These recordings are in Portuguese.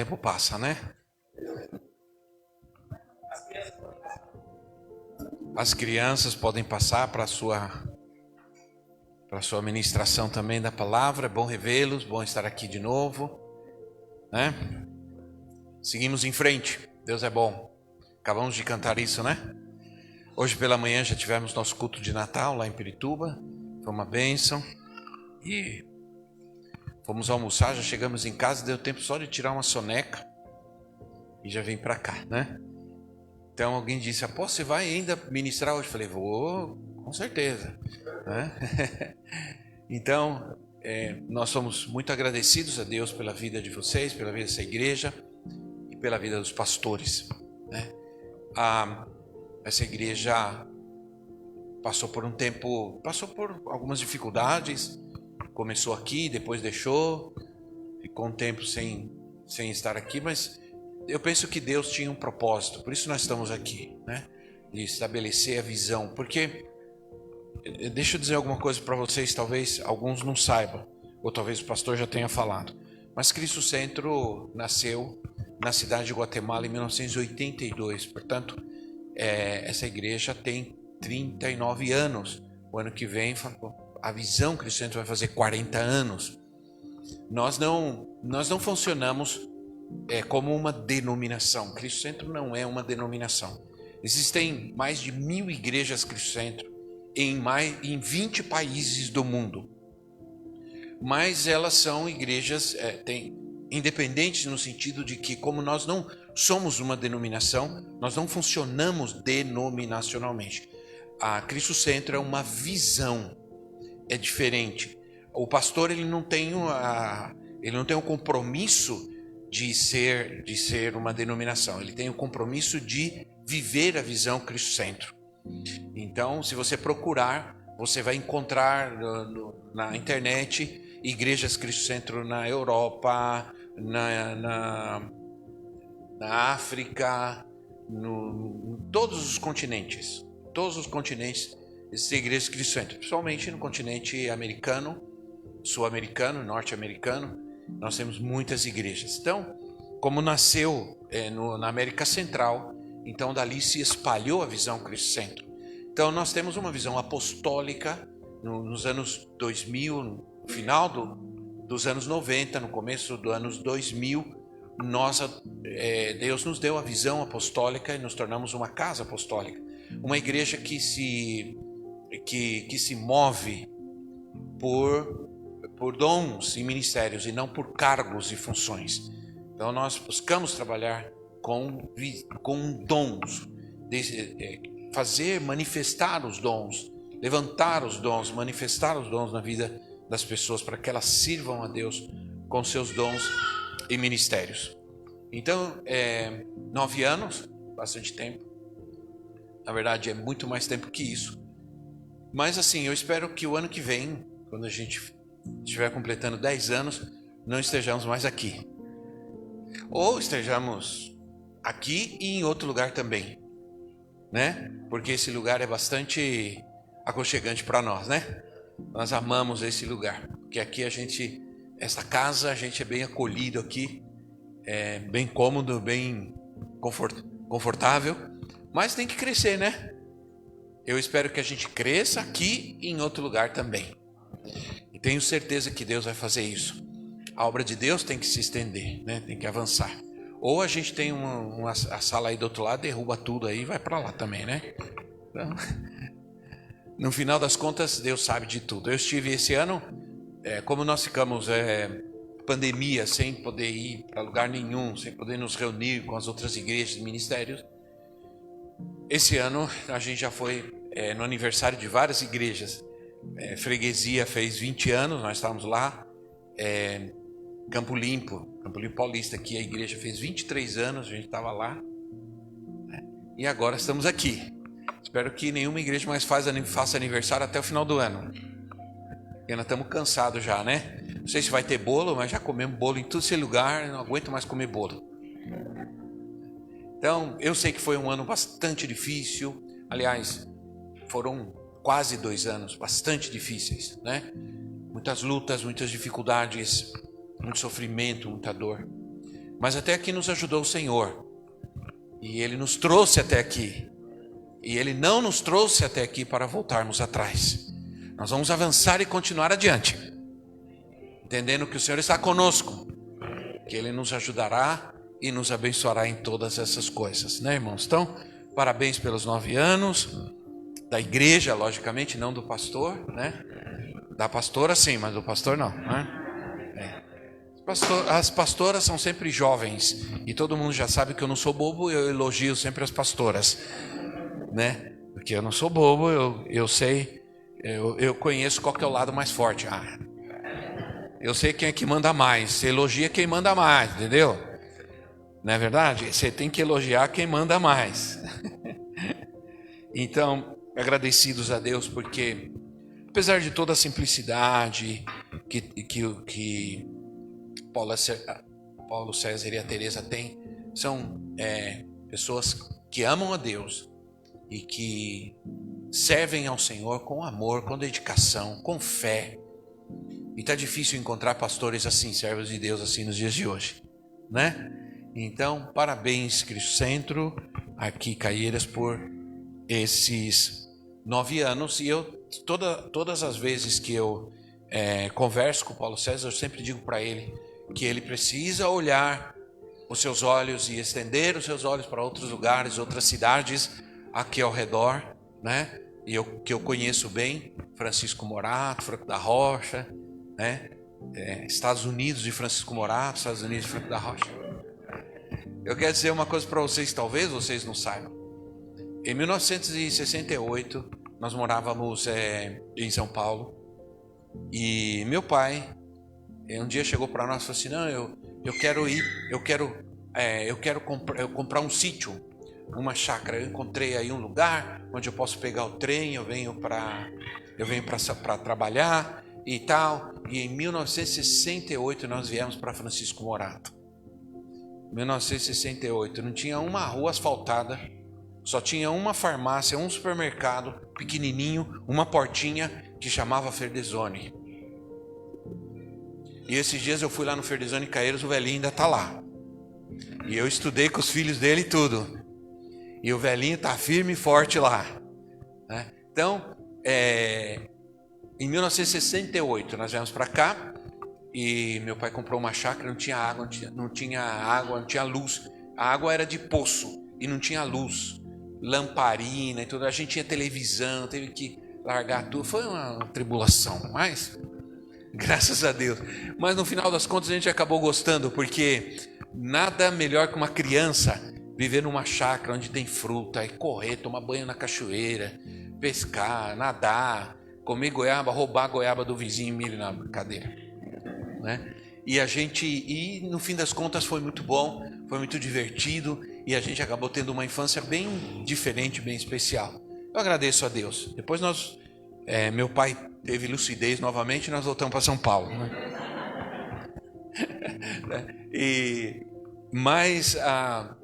tempo passa, né? As crianças podem passar para a sua ministração também da palavra. É bom revê-los, bom estar aqui de novo, né? Seguimos em frente. Deus é bom. Acabamos de cantar isso, né? Hoje pela manhã já tivemos nosso culto de Natal lá em Pirituba. Foi uma bênção. E fomos almoçar, já chegamos em casa, deu tempo só de tirar uma soneca e já vim para cá, né? Então alguém disse: apô, você vai ainda ministrar hoje? Eu falei: vou, com certeza, né? Então, nós somos muito agradecidos a Deus pela vida de vocês, pela vida dessa igreja e pela vida dos pastores, né? Essa igreja passou por um tempo, passou por algumas dificuldades. Começou aqui, depois deixou, ficou um tempo sem estar aqui, mas eu penso que Deus tinha um propósito, por isso nós estamos aqui, né? De estabelecer a visão, porque, deixa eu dizer alguma coisa para vocês, talvez alguns não saibam, ou talvez o pastor já tenha falado, mas Cristo Centro nasceu na cidade de Guatemala em 1982, portanto, essa igreja tem 39 anos, o ano que vem a visão Cristo Centro vai fazer 40 anos. Nós não funcionamos como uma denominação. Cristo Centro não é uma denominação. Existem mais de 1000 igrejas Cristo Centro em 20 países do mundo. Mas elas são igrejas independentes no sentido de que, como nós não somos uma denominação, nós não funcionamos denominacionalmente. A Cristo Centro é uma visão. É diferente. O pastor ele não tem o compromisso de ser uma denominação. Ele tem o compromisso de viver a visão Cristo Centro. Então, se você procurar, você vai encontrar na internet igrejas Cristo Centro na Europa, na África, em todos os continentes. Todos os continentes. Existem igrejas Cristo Centro, principalmente no continente americano, sul-americano, norte-americano, nós temos muitas igrejas. Então, como nasceu na América Central, então dali se espalhou a visão Cristo Centro. Então nós temos uma visão apostólica nos anos 2000, no final dos anos 90, no começo dos anos 2000, Deus nos deu a visão apostólica e nos tornamos uma casa apostólica, uma igreja que se move por dons e ministérios e não por cargos e funções. Então nós buscamos trabalhar com dons, fazer manifestar os dons, levantar os dons, manifestar os dons na vida das pessoas para que elas sirvam a Deus com seus dons e ministérios. Então, 9 anos, bastante tempo. Na verdade, é muito mais tempo que isso. Mas assim, eu espero que o ano que vem, quando a gente estiver completando 10 anos, não estejamos mais aqui. Ou estejamos aqui e em outro lugar também, né? Porque esse lugar é bastante aconchegante para nós, né? Nós amamos esse lugar, porque aqui essa casa, a gente é bem acolhido aqui, é bem cômodo, bem confortável, mas tem que crescer, né? Eu espero que a gente cresça aqui e em outro lugar também. E tenho certeza que Deus vai fazer isso. A obra de Deus tem que se estender, né? Tem que avançar. Ou a gente tem a sala aí do outro lado, derruba tudo aí e vai para lá também, né? Então, no final das contas, Deus sabe de tudo. Eu estive esse ano, como nós ficamos pandemia, sem poder ir para lugar nenhum, sem poder nos reunir com as outras igrejas e ministérios. Esse ano a gente já foi no aniversário de várias igrejas. Freguesia fez 20 anos, nós estávamos lá. Campo Limpo Paulista, aqui a igreja fez 23 anos, a gente estava lá. E agora estamos aqui. Espero que nenhuma igreja mais faça aniversário até o final do ano. Porque nós estamos cansados já, né? Não sei se vai ter bolo, mas já comemos bolo em todo esse lugar, não aguento mais comer bolo. Então, eu sei que foi um ano bastante difícil. Aliás, foram quase 2 anos bastante difíceis, né? Muitas lutas, muitas dificuldades, muito sofrimento, muita dor. Mas até aqui nos ajudou o Senhor. E Ele nos trouxe até aqui. E Ele não nos trouxe até aqui para voltarmos atrás. Nós vamos avançar e continuar adiante, entendendo que o Senhor está conosco, que Ele nos ajudará e nos abençoará em todas essas coisas, né, irmãos? Então, parabéns pelos 9 anos, da igreja, logicamente, não do pastor, né? Da pastora sim, mas do pastor não, né? As pastoras são sempre jovens, e todo mundo já sabe que eu não sou bobo, eu elogio sempre as pastoras, né? Porque eu não sou bobo, eu sei, eu conheço qual que é o lado mais forte. Eu sei quem é que manda mais, você elogia quem manda mais, entendeu? Não é verdade? Você tem que elogiar quem manda mais. Então, agradecidos a Deus, porque apesar de toda a simplicidade que Paulo César e a Teresa têm, são pessoas que amam a Deus e que servem ao Senhor com amor, com dedicação, com fé. E está difícil encontrar pastores assim, servos de Deus assim nos dias de hoje, né? Então, parabéns, Cristo Centro, aqui Caieiras, por esses 9 anos. E eu, todas as vezes que eu converso com o Paulo César, eu sempre digo para ele que ele precisa olhar os seus olhos e estender os seus olhos para outros lugares, outras cidades aqui ao redor, né? E que eu conheço bem, Francisco Morato, Franco da Rocha, né? Estados Unidos de Francisco Morato, Estados Unidos de Franco da Rocha. Eu quero dizer uma coisa para vocês, talvez vocês não saibam. Em 1968, nós morávamos em São Paulo, e meu pai um dia chegou para nós e falou assim: não, eu quero comprar um sítio, uma chácara. Eu encontrei aí um lugar onde eu posso pegar o trem, eu venho para trabalhar e tal. E em 1968 nós viemos para Francisco Morato. 1968, não tinha uma rua asfaltada, só tinha uma farmácia, um supermercado pequenininho, uma portinha que chamava Ferdesone. E esses dias eu fui lá no Ferdesone Caieiras, o velhinho ainda está lá. E eu estudei com os filhos dele e tudo. E o velhinho está firme e forte lá, né? Então, em 1968 nós viemos para cá. E meu pai comprou uma chácara, não tinha água, não tinha luz. A água era de poço e não tinha luz, lamparina e tudo. A gente tinha televisão, teve que largar tudo. Foi uma tribulação, mas graças a Deus. Mas no final das contas a gente acabou gostando, porque nada melhor que uma criança viver numa chácara onde tem fruta, e correr, tomar banho na cachoeira, pescar, nadar, comer goiaba, roubar a goiaba do vizinho, milho na cadeira. Né? E no fim das contas foi muito bom, foi muito divertido, e a gente acabou tendo uma infância bem diferente, bem especial. Eu agradeço a Deus. Depois meu pai teve lucidez novamente e nós voltamos para São Paulo, né? Mas a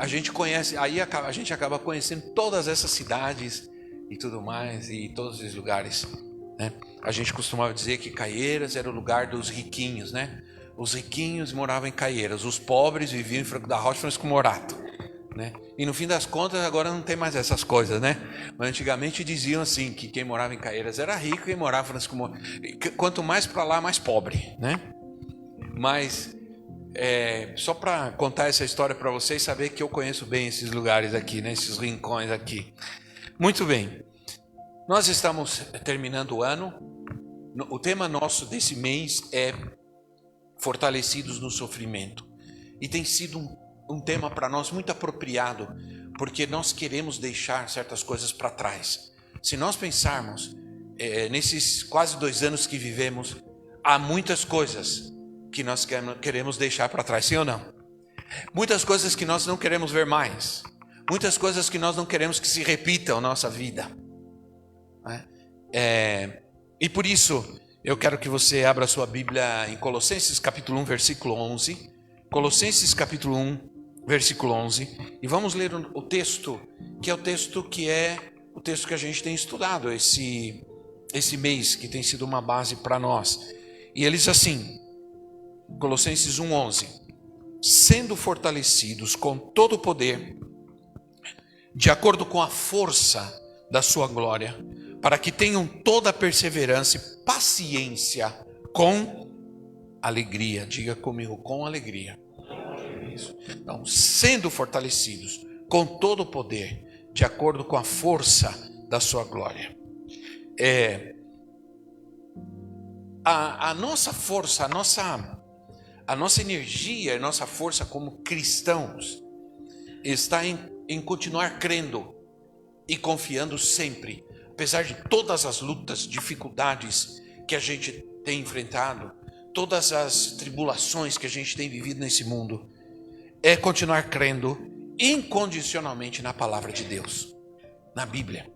gente conhece, aí a gente acaba conhecendo todas essas cidades e tudo mais, e todos esses lugares, né? A gente costumava dizer que Caieiras era o lugar dos riquinhos, né? Os riquinhos moravam em Caieiras, os pobres viviam em Franco da Rocha, Francisco Morato, né? E no fim das contas agora não tem mais essas coisas, né? Mas antigamente diziam assim, que quem morava em Caieiras era rico e quem morava em Francisco Morato, quanto mais para lá, mais pobre, né? Mas só para contar essa história para vocês, saber que eu conheço bem esses lugares aqui, né? Esses rincões aqui. Muito bem. Nós estamos terminando o ano. O tema nosso desse mês é Fortalecidos no Sofrimento. E tem sido um tema para nós muito apropriado, porque nós queremos deixar certas coisas para trás. Se nós pensarmos, nesses quase 2 anos que vivemos, há muitas coisas que nós queremos deixar para trás, sim ou não? Muitas coisas que nós não queremos ver mais. Muitas coisas que nós não queremos que se repitam na nossa vida. E por isso, eu quero que você abra a sua Bíblia em Colossenses capítulo 1, versículo 11. Colossenses capítulo 1, versículo 11. E vamos ler o texto, que é o texto que a gente tem estudado esse mês, que tem sido uma base para nós. E ele diz assim, Colossenses 1, 11. sendo fortalecidos com todo o poder, de acordo com a força da sua glória, para que tenham toda a perseverança e paciência com alegria. Diga comigo, com alegria. Isso. Então, sendo fortalecidos com todo o poder, de acordo com a força da sua glória. A nossa força, a nossa energia, a nossa força como cristãos está em continuar crendo e confiando sempre, apesar de todas as lutas, dificuldades que a gente tem enfrentado, todas as tribulações que a gente tem vivido nesse mundo, é continuar crendo incondicionalmente na palavra de Deus, na Bíblia.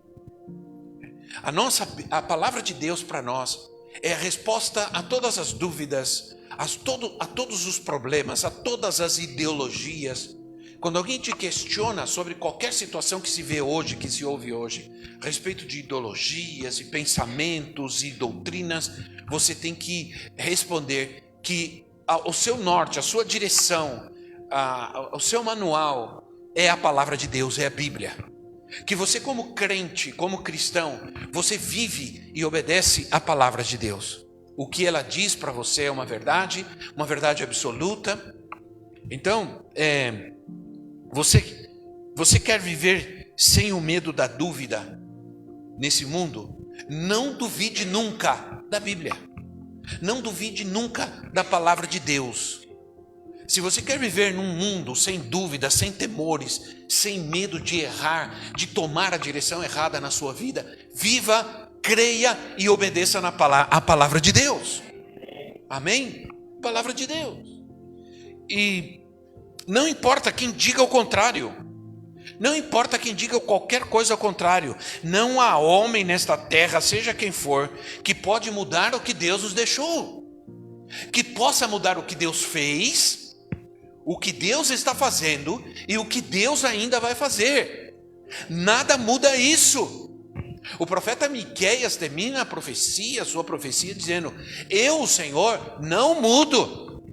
A palavra de Deus para nós é a resposta a todas as dúvidas, a todos os problemas, a todas as ideologias. Quando alguém te questiona sobre qualquer situação que se vê hoje, que se ouve hoje, a respeito de ideologias e pensamentos e doutrinas, você tem que responder que o seu norte, a sua direção, o seu manual é a palavra de Deus, é a Bíblia. Que você como crente, como cristão, você vive e obedece a palavra de Deus. O que ela diz para você é uma verdade absoluta. Então, você quer viver sem o medo da dúvida nesse mundo? Não duvide nunca da Bíblia. Não duvide nunca da palavra de Deus. Se você quer viver num mundo sem dúvida, sem temores, sem medo de errar, de tomar a direção errada na sua vida, viva, creia e obedeça a palavra de Deus. Amém? Palavra de Deus. E não importa quem diga o contrário. Não importa quem diga qualquer coisa ao contrário. Não há homem nesta terra, seja quem for, que pode mudar o que Deus nos deixou. Que possa mudar o que Deus fez, o que Deus está fazendo e o que Deus ainda vai fazer. Nada muda isso. O profeta Miqueias termina a sua profecia dizendo: eu, Senhor, não mudo.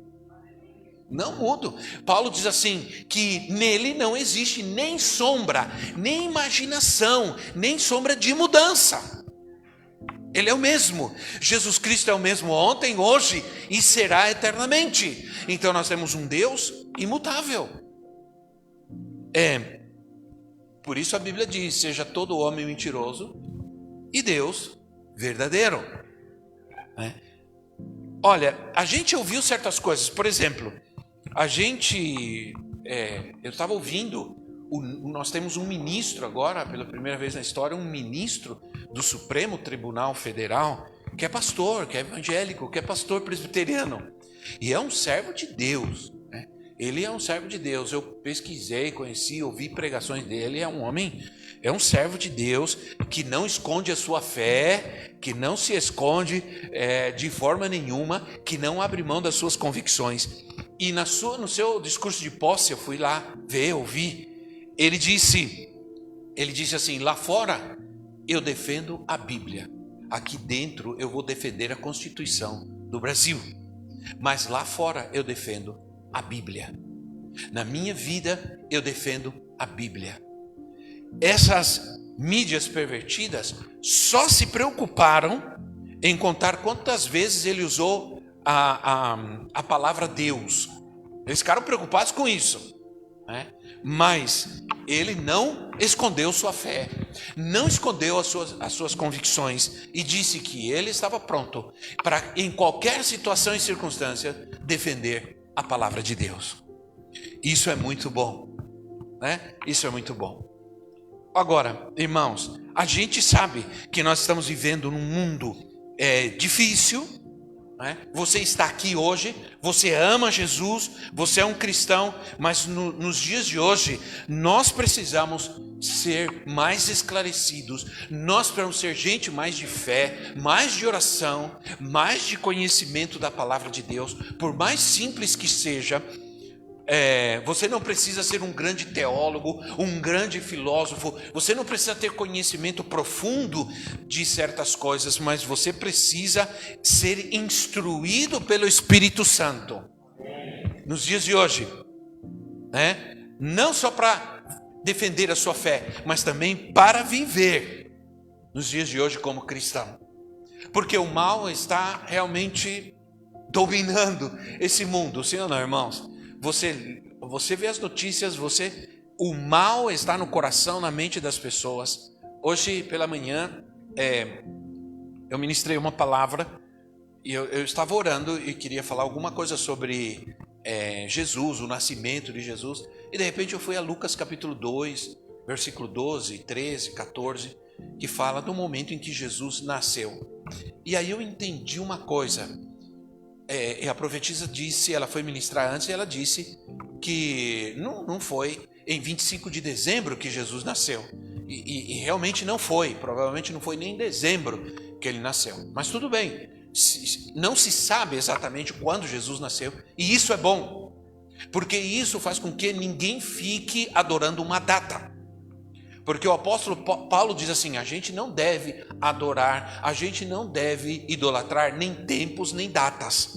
Não mudo. Paulo diz assim, que nele não existe nem sombra, nem imaginação, nem sombra de mudança. Ele é o mesmo. Jesus Cristo é o mesmo ontem, hoje e será eternamente. Então nós temos um Deus imutável. Por isso a Bíblia diz: seja todo homem mentiroso e Deus verdadeiro. Olha, a gente ouviu certas coisas. Por exemplo, eu estava ouvindo, nós temos um ministro agora, pela primeira vez na história, um ministro do Supremo Tribunal Federal, que é pastor, que é evangélico, que é pastor presbiteriano. E é um servo de Deus. Ele é um servo de Deus. Eu pesquisei, conheci, ouvi pregações dele. É um servo de Deus que não esconde a sua fé, que não se esconde de forma nenhuma, que não abre mão das suas convicções. E no seu discurso de posse, eu fui lá ver, ouvir. Ele disse assim: lá fora eu defendo a Bíblia, aqui dentro eu vou defender a Constituição do Brasil, mas lá fora eu defendo a Bíblia. Na minha vida eu defendo a Bíblia. Essas mídias pervertidas só se preocuparam em contar quantas vezes ele usou a palavra Deus. Eles ficaram preocupados com isso, mas ele não escondeu sua fé, não escondeu as suas convicções, e disse que ele estava pronto para, em qualquer situação e circunstância, defender a palavra de Deus. Isso é muito bom, Isso é muito bom. Agora, irmãos, a gente sabe que nós estamos vivendo num mundo difícil. Você está aqui hoje, você ama Jesus, você é um cristão, mas nos dias de hoje nós precisamos ser mais esclarecidos, nós precisamos ser gente mais de fé, mais de oração, mais de conhecimento da palavra de Deus. Por mais simples que seja, você não precisa ser um grande teólogo, um grande filósofo, você não precisa ter conhecimento profundo de certas coisas, mas você precisa ser instruído pelo Espírito Santo. Nos dias de hoje, né? Não só para defender a sua fé, mas também para viver nos dias de hoje como cristão. Porque o mal está realmente dominando esse mundo, sim ou não, irmãos? Você vê as notícias, o mal está no coração, na mente das pessoas. Hoje pela manhã, eu ministrei uma palavra e eu estava orando e queria falar alguma coisa sobre Jesus, o nascimento de Jesus. E de repente eu fui a Lucas capítulo 2, versículo 12, 13, 14, que fala do momento em que Jesus nasceu. E aí eu entendi uma coisa. E a profetisa disse, ela foi ministrar antes, e ela disse que não foi em 25 de dezembro que Jesus nasceu. E realmente não foi, provavelmente não foi nem em dezembro que ele nasceu. Mas tudo bem, não se sabe exatamente quando Jesus nasceu, e isso é bom, porque isso faz com que ninguém fique adorando uma data. Porque o apóstolo Paulo diz assim, a gente não deve adorar, a gente não deve idolatrar nem tempos, nem datas,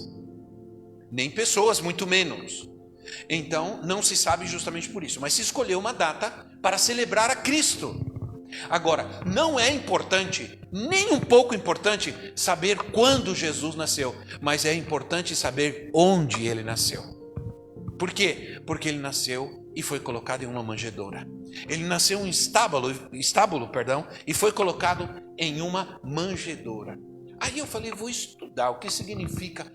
nem pessoas, muito menos. Então, não se sabe justamente por isso, mas se escolheu uma data para celebrar a Cristo. Agora, não é importante, nem um pouco importante, saber quando Jesus nasceu, mas é importante saber onde ele nasceu. Por quê? Porque ele nasceu e foi colocado em uma manjedoura. Ele nasceu em um estábulo, e foi colocado em uma manjedoura. Aí eu falei, vou estudar o que significa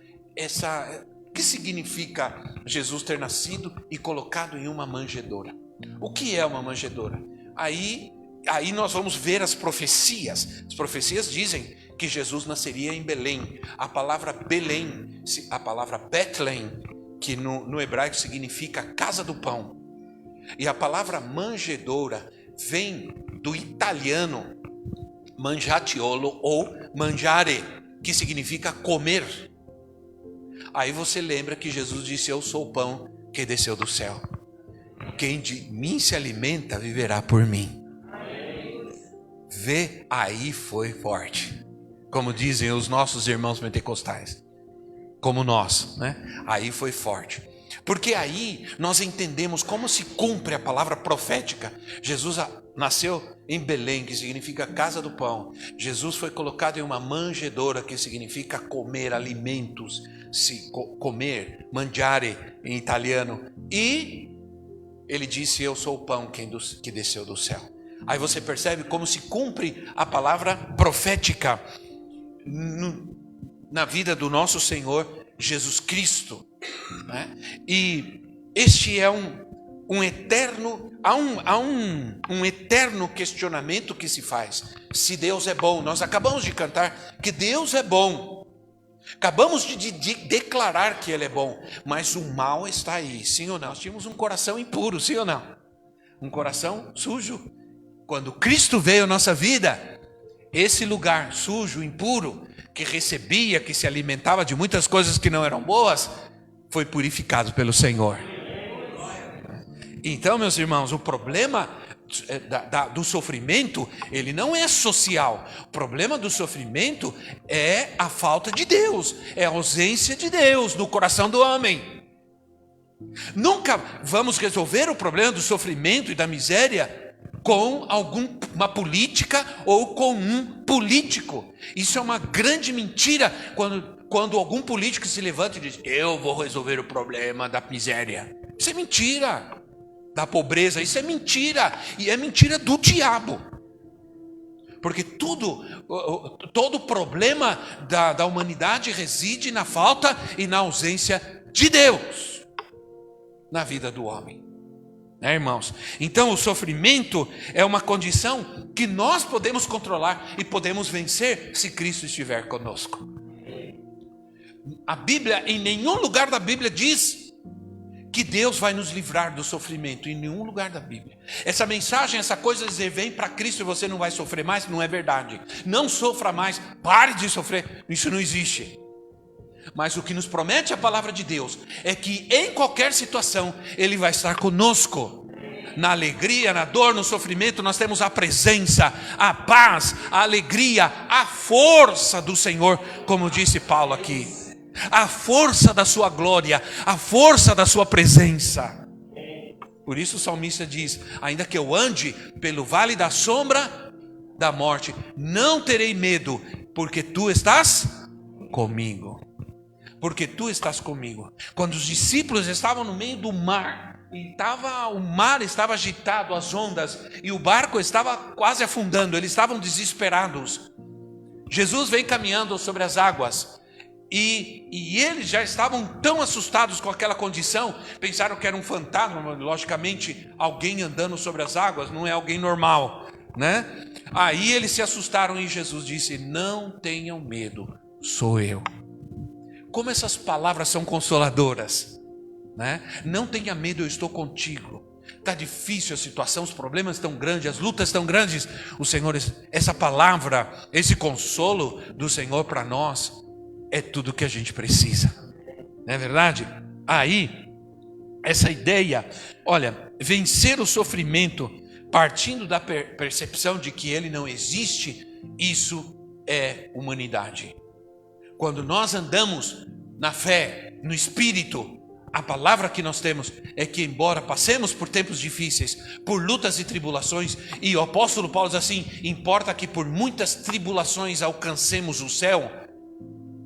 Jesus ter nascido e colocado em uma manjedoura. O que é uma manjedoura? Aí nós vamos ver as profecias. As profecias dizem que Jesus nasceria em Belém. A palavra Belém, a palavra Bethlehem, que no hebraico significa casa do pão. E a palavra manjedoura vem do italiano mangiatiolo ou mangiare, que significa comer. Aí você lembra que Jesus disse, eu sou o pão que desceu do céu. Quem de mim se alimenta viverá por mim. Vê, aí foi forte. Como dizem os nossos irmãos pentecostais. Como nós, né? Aí foi forte. Porque aí nós entendemos como se cumpre a palavra profética. Jesus nasceu em Belém, que significa casa do pão. Jesus foi colocado em uma manjedoura, que significa comer alimentos, comer, mangiare em italiano. E ele disse, eu sou o pão que desceu do céu. Aí você percebe como se cumpre a palavra profética na vida do nosso Senhor Jesus Cristo, né? E este é um eterno questionamento que se faz. Se Deus é bom, nós acabamos de cantar que Deus é bom, acabamos de declarar que Ele é bom, mas o mal está aí, sim ou não? Nós tínhamos um coração impuro, sim ou não? Um coração sujo. Quando Cristo veio à nossa vida, esse lugar sujo, impuro, que recebia, que se alimentava de muitas coisas que não eram boas, foi purificado pelo Senhor. Então, meus irmãos, o problema do sofrimento, ele não é social. O problema do sofrimento é a falta de Deus, é a ausência de Deus no coração do homem. Nunca vamos resolver o problema do sofrimento e da miséria com uma política ou com um político. Isso é uma grande mentira quando algum político se levanta e diz, eu vou resolver o problema da miséria. Isso é mentira. Da pobreza, isso é mentira. E é mentira do diabo. Porque todo problema da humanidade reside na falta e na ausência de Deus na vida do homem. Irmãos, então o sofrimento é uma condição que nós podemos controlar e podemos vencer se Cristo estiver conosco. A Bíblia, em nenhum lugar da Bíblia diz que Deus vai nos livrar do sofrimento, em nenhum lugar da Bíblia. Essa mensagem, essa coisa de dizer, vem para Cristo e você não vai sofrer mais, não é verdade. Não sofra mais, pare de sofrer, isso não existe. Mas o que nos promete a palavra de Deus é que em qualquer situação Ele vai estar conosco. Na alegria, na dor, no sofrimento, nós temos a presença, a paz, a alegria, a força do Senhor, como disse Paulo aqui. A força da sua glória, a força da sua presença. Por isso o salmista diz: ainda que eu ande pelo vale da sombra da morte, não terei medo, porque tu estás comigo. Porque tu estás comigo. Quando os discípulos estavam no meio do mar, o mar estava agitado, as ondas, e o barco estava quase afundando, eles estavam desesperados. Jesus vem caminhando sobre as águas, e eles já estavam tão assustados com aquela condição, pensaram que era um fantasma, logicamente alguém andando sobre as águas não é alguém normal, né? Aí eles se assustaram e Jesus disse: não tenham medo, sou eu. Como essas palavras são consoladoras, né? Não tenha medo, eu estou contigo. Está difícil a situação, os problemas estão grandes, as lutas estão grandes. O Senhor, essa palavra, esse consolo do Senhor para nós é tudo que a gente precisa, não é verdade? Aí, essa ideia, olha, vencer o sofrimento partindo da percepção de que ele não existe, isso é humanidade. Quando nós andamos na fé, no Espírito, a palavra que nós temos é que, embora passemos por tempos difíceis, por lutas e tribulações, e o apóstolo Paulo diz assim: importa que por muitas tribulações alcancemos o céu,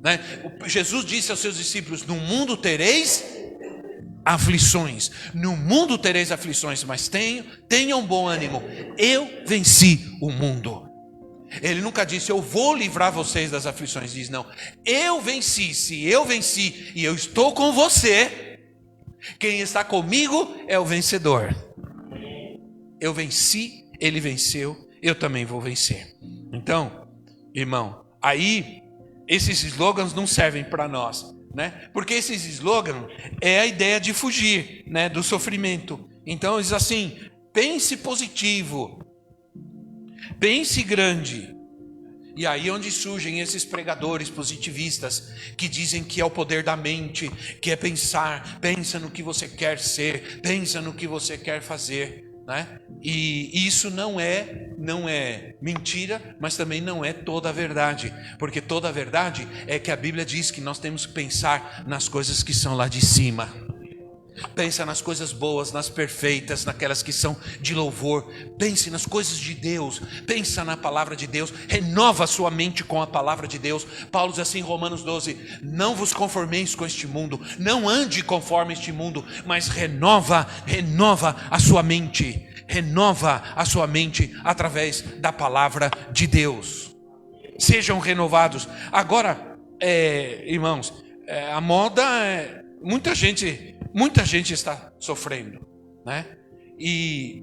né? Jesus disse aos seus discípulos: no mundo tereis aflições, no mundo tereis aflições, mas tenham bom ânimo, eu venci o mundo. Ele nunca disse: eu vou livrar vocês das aflições. Diz: não, eu venci. Se eu venci e eu estou com você, quem está comigo é o vencedor. Eu venci, ele venceu, eu também vou vencer. Então, irmão, aí esses slogans não servem para nós, né? Porque esses slogans é a ideia de fugir, né, do sofrimento. Então diz assim: pense positivo, pense grande. E aí onde surgem esses pregadores positivistas que dizem que é o poder da mente, que é pensar, pensa no que você quer ser, pensa no que você quer fazer, né? E isso não é mentira, mas também não é toda a verdade, porque toda a verdade é que a Bíblia diz que nós temos que pensar nas coisas que são lá de cima. Pensa nas coisas boas, nas perfeitas, naquelas que são de louvor. Pense nas coisas de Deus, pensa na palavra de Deus, renova a sua mente com a palavra de Deus. Paulo diz assim em Romanos 12: não vos conformeis com este mundo, não ande conforme este mundo, mas renova a sua mente. Renova a sua mente através da palavra de Deus. Sejam renovados. Agora, irmãos, a moda muita gente está sofrendo, né? E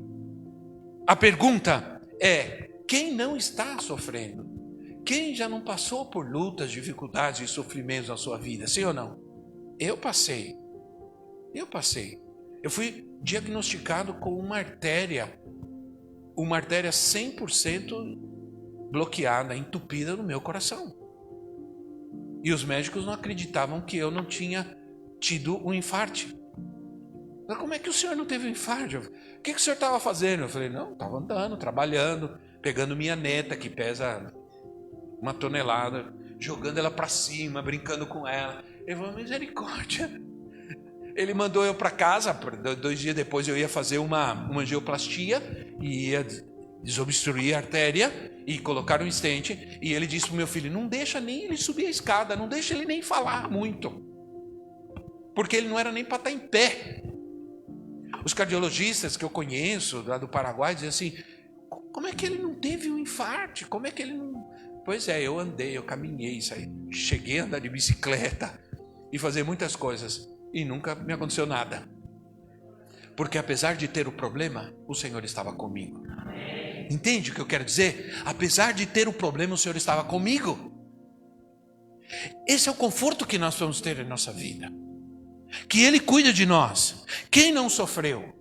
a pergunta é: quem não está sofrendo? Quem já não passou por lutas, dificuldades e sofrimentos na sua vida? Sim ou não? Eu passei. Eu fui diagnosticado com uma artéria 100% bloqueada, entupida no meu coração. E os médicos não acreditavam que eu não tinha tido um infarte. Mas como é que o senhor não teve um infarto? O que o senhor estava fazendo? Eu falei: não, estava andando, trabalhando, pegando minha neta que pesa 1 tonelada, jogando ela para cima, brincando com ela. Ele falou: misericórdia. Ele mandou eu para casa. 2 dias depois eu ia fazer uma angioplastia e ia desobstruir a artéria e colocar um estente. E ele disse para o meu filho: não deixa nem ele subir a escada, não deixa ele nem falar muito, porque ele não era nem para estar em pé. Os cardiologistas que eu conheço lá do Paraguai dizem assim: como é que ele não teve um infarto? Como é que ele não... Pois é, eu andei, eu caminhei, cheguei a andar de bicicleta e fazer muitas coisas e nunca me aconteceu nada. Porque apesar de ter o problema, o Senhor estava comigo. Entende o que eu quero dizer? Apesar de ter o problema, o Senhor estava comigo. Esse é o conforto que nós vamos ter em nossa vida. Que Ele cuida de nós. Quem não sofreu?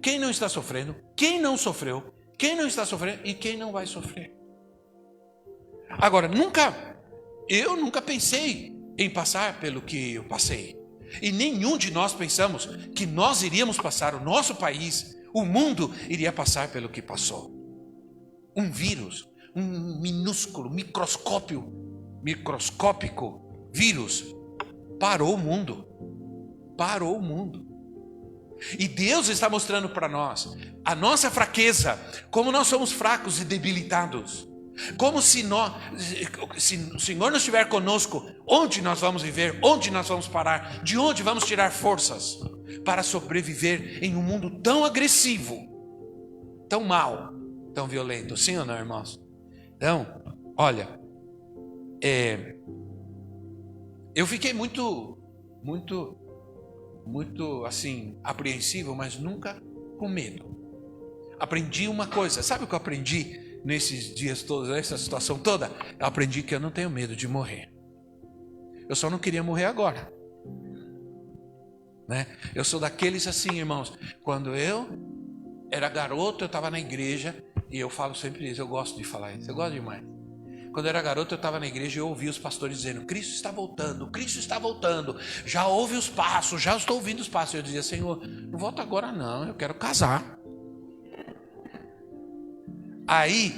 Quem não está sofrendo? Quem não sofreu? Quem não está sofrendo? E quem não vai sofrer? Agora, eu nunca pensei em passar pelo que eu passei. E nenhum de nós pensamos que nós iríamos passar, o nosso país, o mundo iria passar pelo que passou. Um vírus, um minúsculo, microscópico vírus parou o mundo. E Deus está mostrando para nós a nossa fraqueza, como nós somos fracos e debilitados. Como se o Senhor não estiver conosco, onde nós vamos viver? Onde nós vamos parar? De onde vamos tirar forças para sobreviver em um mundo tão agressivo, tão mau, tão violento? Sim ou não, irmãos? Então, olha, eu fiquei muito assim, apreensivo, mas nunca com medo. Aprendi uma coisa, sabe o que eu aprendi nesses dias todos, nessa situação toda? Eu aprendi que eu não tenho medo de morrer. Eu só não queria morrer agora, né? Eu sou daqueles assim, irmãos, quando eu era garoto, eu estava na igreja, e eu falo sempre isso, eu gosto de falar isso, eu gosto demais. Quando eu era garoto, eu estava na igreja e eu ouvi os pastores dizendo: Cristo está voltando, Cristo está voltando. Já ouve os passos, já estou ouvindo os passos. Eu dizia: Senhor, não volta agora não, eu quero casar. Aí,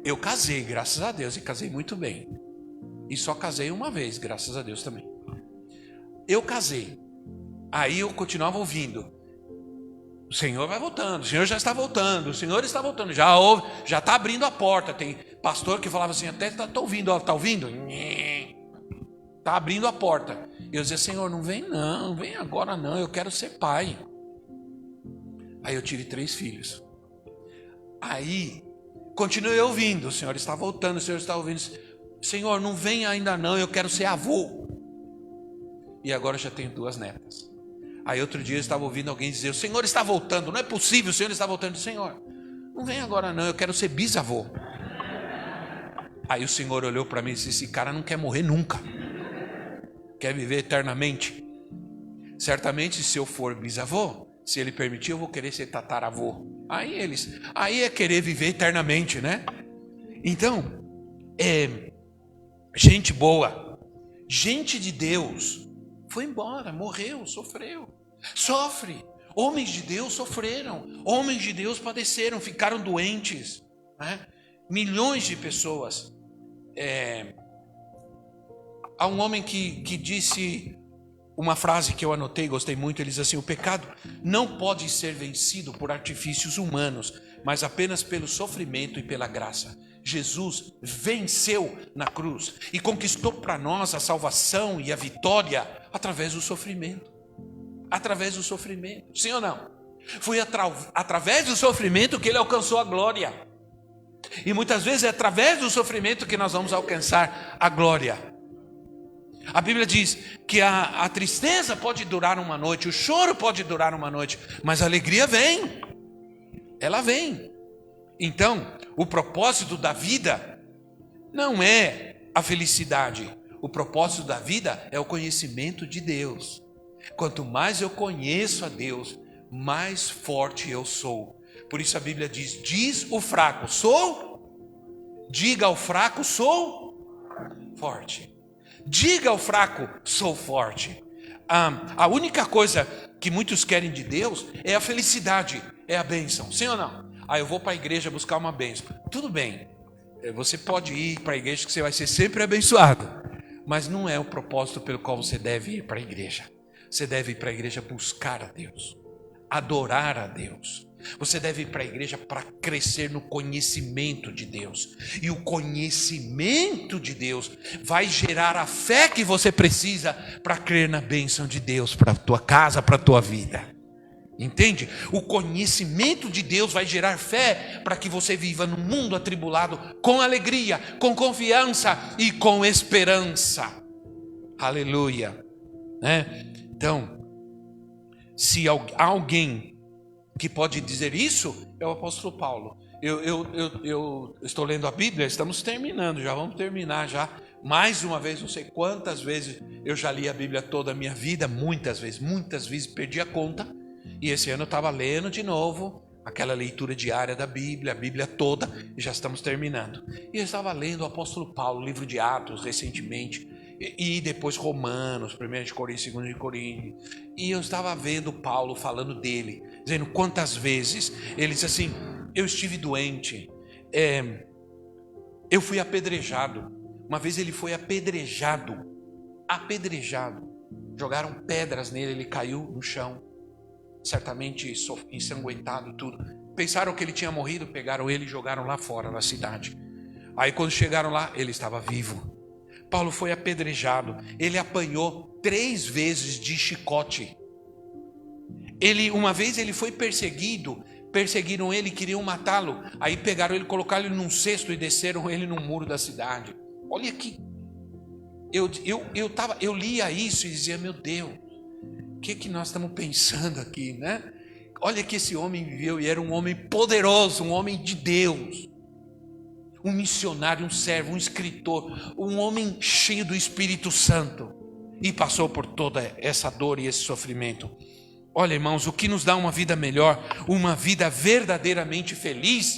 eu casei, graças a Deus, e casei muito bem. E só casei uma vez, graças a Deus também. Eu casei. Aí eu continuava ouvindo: o Senhor vai voltando, o Senhor já está voltando, o Senhor está voltando, já ouve, já está abrindo a porta. Tem pastor que falava assim, até está ouvindo, ó, está ouvindo? Está abrindo a porta. E eu dizia: Senhor, não vem não, não vem agora não, eu quero ser pai. Aí eu tive 3 filhos. Aí, continuei ouvindo, o Senhor está voltando, o Senhor está ouvindo. Senhor, não vem ainda não, eu quero ser avô. E agora eu já tenho 2 netas. Aí outro dia eu estava ouvindo alguém dizer: o Senhor está voltando, não é possível, o Senhor está voltando. Senhor, não vem agora não, eu quero ser bisavô. Aí o Senhor olhou para mim e disse: esse cara não quer morrer nunca, quer viver eternamente. Certamente, se eu for bisavô, se ele permitir, eu vou querer ser tataravô. Aí é querer viver eternamente, né? Então, gente boa, gente de Deus, foi embora, morreu, sofreu, sofre. Homens de Deus sofreram, homens de Deus padeceram, ficaram doentes, né? Milhões de pessoas. Há um homem que disse uma frase que eu anotei, gostei muito. Ele diz assim: o pecado não pode ser vencido por artifícios humanos, mas apenas pelo sofrimento e pela graça. Jesus venceu na cruz e conquistou para nós a salvação e a vitória através do sofrimento. Através do sofrimento, sim ou não? Foi através do sofrimento que ele alcançou a glória. E muitas vezes é através do sofrimento que nós vamos alcançar a glória. A Bíblia diz que a tristeza pode durar uma noite, o choro pode durar uma noite, mas a alegria vem. Ela vem. Então, o propósito da vida não é a felicidade. O propósito da vida é o conhecimento de Deus. Quanto mais eu conheço a Deus, mais forte eu sou. Por isso a Bíblia diz o fraco, diga ao fraco, sou forte. Diga ao fraco, sou forte. A única coisa que muitos querem de Deus é a felicidade, é a bênção, sim ou não? Eu vou para a igreja buscar uma bênção. Tudo bem, você pode ir para a igreja que você vai ser sempre abençoado, mas não é o propósito pelo qual você deve ir para a igreja. Você deve ir para a igreja buscar a Deus, adorar a Deus. Você deve ir para a igreja para crescer no conhecimento de Deus. E o conhecimento de Deus vai gerar a fé que você precisa para crer na bênção de Deus para a tua casa, para a tua vida. Entende? O conhecimento de Deus vai gerar fé para que você viva num mundo atribulado com alegria, com confiança e com esperança. Aleluia. Então, se alguém que pode dizer isso, é o apóstolo Paulo. Eu estou lendo a Bíblia, estamos terminando, já vamos terminar já. Mais uma vez, não sei quantas vezes eu já li a Bíblia toda a minha vida, muitas vezes, perdi a conta. E esse ano eu estava lendo de novo, aquela leitura diária da Bíblia, a Bíblia toda, e já estamos terminando. E eu estava lendo o apóstolo Paulo, livro de Atos, recentemente, e depois Romanos, 1 de Coríntios, 2 de Coríntios. E eu estava vendo Paulo falando dele, dizendo quantas vezes ele disse assim: eu estive doente, eu fui apedrejado. Uma vez ele foi apedrejado, jogaram pedras nele, ele caiu no chão. certamente ensanguentado, tudo. Pensaram que ele tinha morrido, pegaram ele e jogaram lá fora da cidade. Aí quando chegaram lá, ele estava vivo. Paulo foi apedrejado, ele apanhou 3 vezes de chicote. Uma vez ele foi perseguiram ele, queriam matá-lo. Aí pegaram ele, colocaram ele num cesto e desceram ele no muro da cidade. Olha aqui, eu lia isso e dizia, meu Deus, o que nós estamos pensando aqui, né? Olha que esse homem viveu e era um homem poderoso, um homem de Deus, um missionário, um servo, um escritor, um homem cheio do Espírito Santo, e passou por toda essa dor e esse sofrimento. Olha, irmãos, o que nos dá uma vida melhor, uma vida verdadeiramente feliz,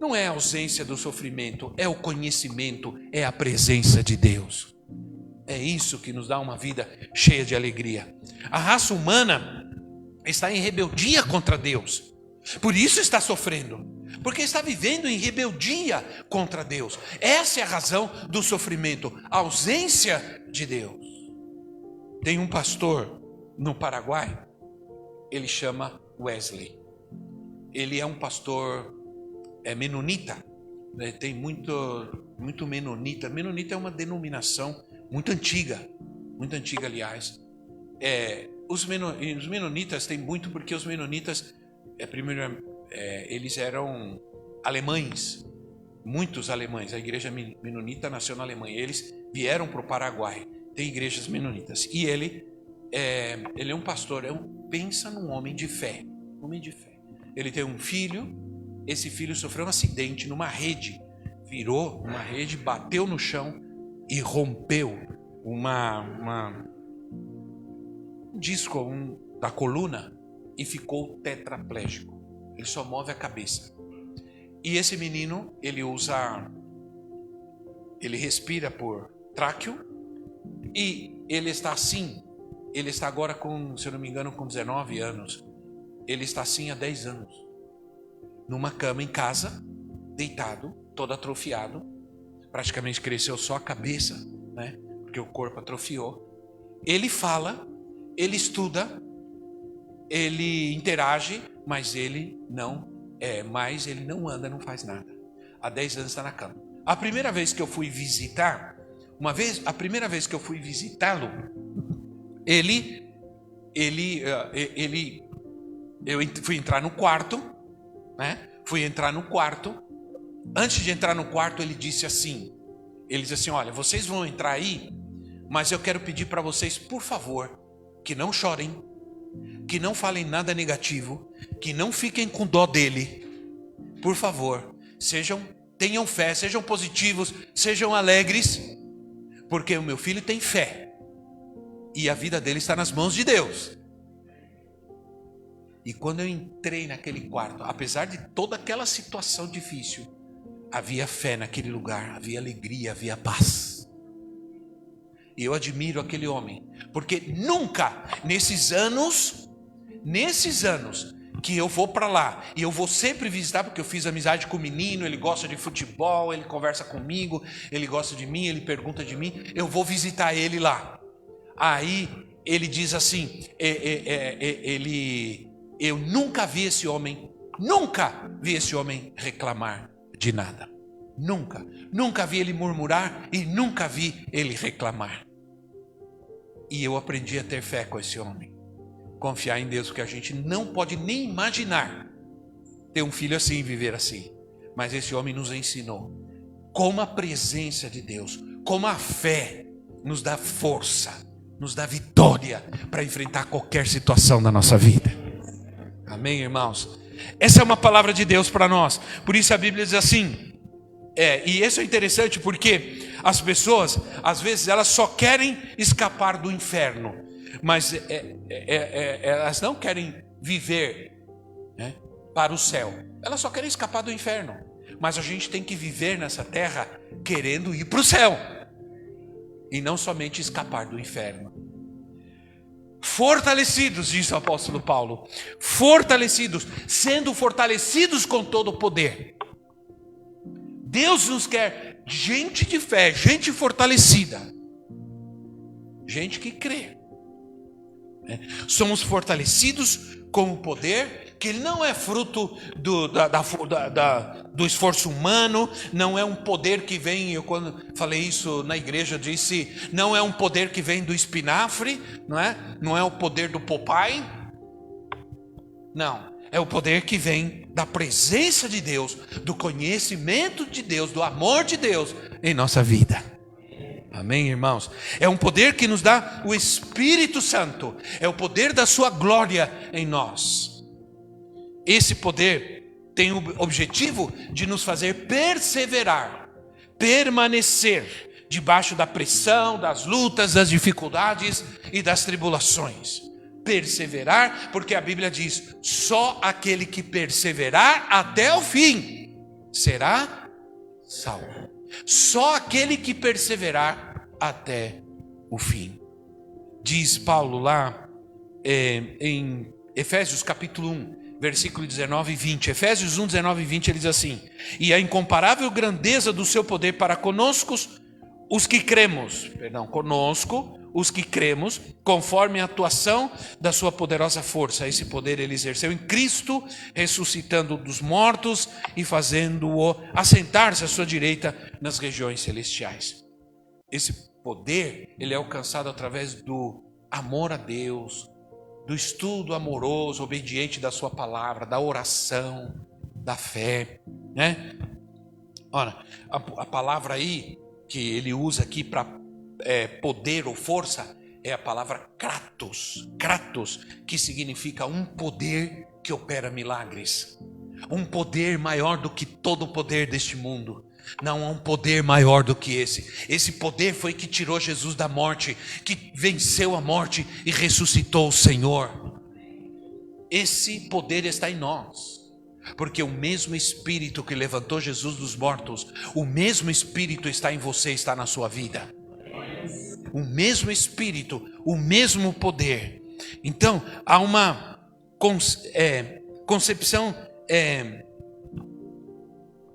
não é a ausência do sofrimento, é o conhecimento, é a presença de Deus. É isso que nos dá uma vida cheia de alegria. A raça humana está em rebeldia contra Deus, por isso está sofrendo, porque está vivendo em rebeldia contra Deus. Essa é a razão do sofrimento, a ausência de Deus. Tem um pastor no Paraguai, ele chama Wesley. Ele é um pastor menonita, né? Tem muito menonita. Menonita é uma denominação muito antiga, aliás. Os menonitas têm muito, porque os menonitas, eles eram alemães, muitos alemães. A igreja menonita nasceu na Alemanha, eles vieram para o Paraguai, tem igrejas menonitas. E ele é um pastor, pensa num homem de fé. Ele tem um filho, esse filho sofreu um acidente numa rede, virou uma rede, bateu no chão e rompeu um disco da coluna e ficou tetraplégico. Ele só move a cabeça. E esse menino, ele respira por tráqueo e ele está assim. Ele está agora com, se eu não me engano, com 19 anos. Ele está assim há 10 anos. Numa cama em casa, deitado, todo atrofiado. Praticamente cresceu só a cabeça, né? Porque o corpo atrofiou. Ele fala, ele estuda, ele interage, mas ele não anda, não faz nada. Há 10 anos está na cama. A primeira vez que eu fui visitá-lo, eu fui entrar no quarto, né? Antes de entrar no quarto, ele disse assim, olha, vocês vão entrar aí, mas eu quero pedir para vocês, por favor, que não chorem, que não falem nada negativo, que não fiquem com dó dele. Por favor, tenham fé, sejam positivos, sejam alegres, porque o meu filho tem fé e a vida dele está nas mãos de Deus. E quando eu entrei naquele quarto, apesar de toda aquela situação difícil, havia fé naquele lugar, havia alegria, havia paz. E eu admiro aquele homem, porque nunca, nesses anos que eu vou para lá, e eu vou sempre visitar, porque eu fiz amizade com o menino, ele gosta de futebol, ele conversa comigo, ele gosta de mim, ele pergunta de mim, eu vou visitar ele lá. Aí ele diz assim, eu nunca vi esse homem reclamar de nada. Nunca vi ele murmurar e nunca vi ele reclamar. E eu aprendi a ter fé com esse homem, confiar em Deus, porque a gente não pode nem imaginar ter um filho assim, viver assim. Mas esse homem nos ensinou como a presença de Deus, como a fé nos dá força, nos dá vitória para enfrentar qualquer situação da nossa vida. Amém, irmãos? Essa é uma palavra de Deus para nós. Por isso a Bíblia diz assim, e isso é interessante porque as pessoas, às vezes, elas só querem escapar do inferno, mas elas não querem viver, né, para o céu. Elas só querem escapar do inferno. Mas a gente tem que viver nessa terra querendo ir para o céu e não somente escapar do inferno. Fortalecidos, diz o apóstolo Paulo, sendo fortalecidos com todo o poder. Deus nos quer gente de fé, gente fortalecida, gente que crê. Somos fortalecidos como poder, que ele não é fruto do esforço humano, não é um poder que vem, eu quando falei isso na igreja disse, não é um poder que vem do espinafre, não é o poder do Popeye, não, é o poder que vem da presença de Deus, do conhecimento de Deus, do amor de Deus em nossa vida. Amém, irmãos? É um poder que nos dá o Espírito Santo, é o poder da sua glória em nós. Esse poder tem o objetivo de nos fazer perseverar, permanecer debaixo da pressão, das lutas, das dificuldades e das tribulações. Perseverar, porque a Bíblia diz, só aquele que perseverar até o fim será salvo. Só aquele que perseverar até o fim. Diz Paulo lá em Efésios capítulo 1, versículo 19 e 20. Efésios 1, 19 e 20, ele diz assim: e a incomparável grandeza do seu poder para conosco, os que cremos, conforme a atuação da sua poderosa força. Esse poder ele exerceu em Cristo, ressuscitando dos mortos e fazendo-o assentar-se à sua direita nas regiões celestiais. Esse poder ele é alcançado através do amor a Deus, do estudo amoroso, obediente da sua palavra, da oração, da fé, né? Ora, a palavra aí que ele usa aqui para poder ou força é a palavra kratos, que significa um poder que opera milagres, um poder maior do que todo o poder deste mundo. Não há um poder maior do que esse poder foi que tirou Jesus da morte, que venceu a morte e ressuscitou o Senhor. Esse poder está em nós, porque o mesmo Espírito que levantou Jesus dos mortos, o mesmo Espírito está em você, está na sua vida. O mesmo Espírito, o mesmo poder. Então, há uma concepção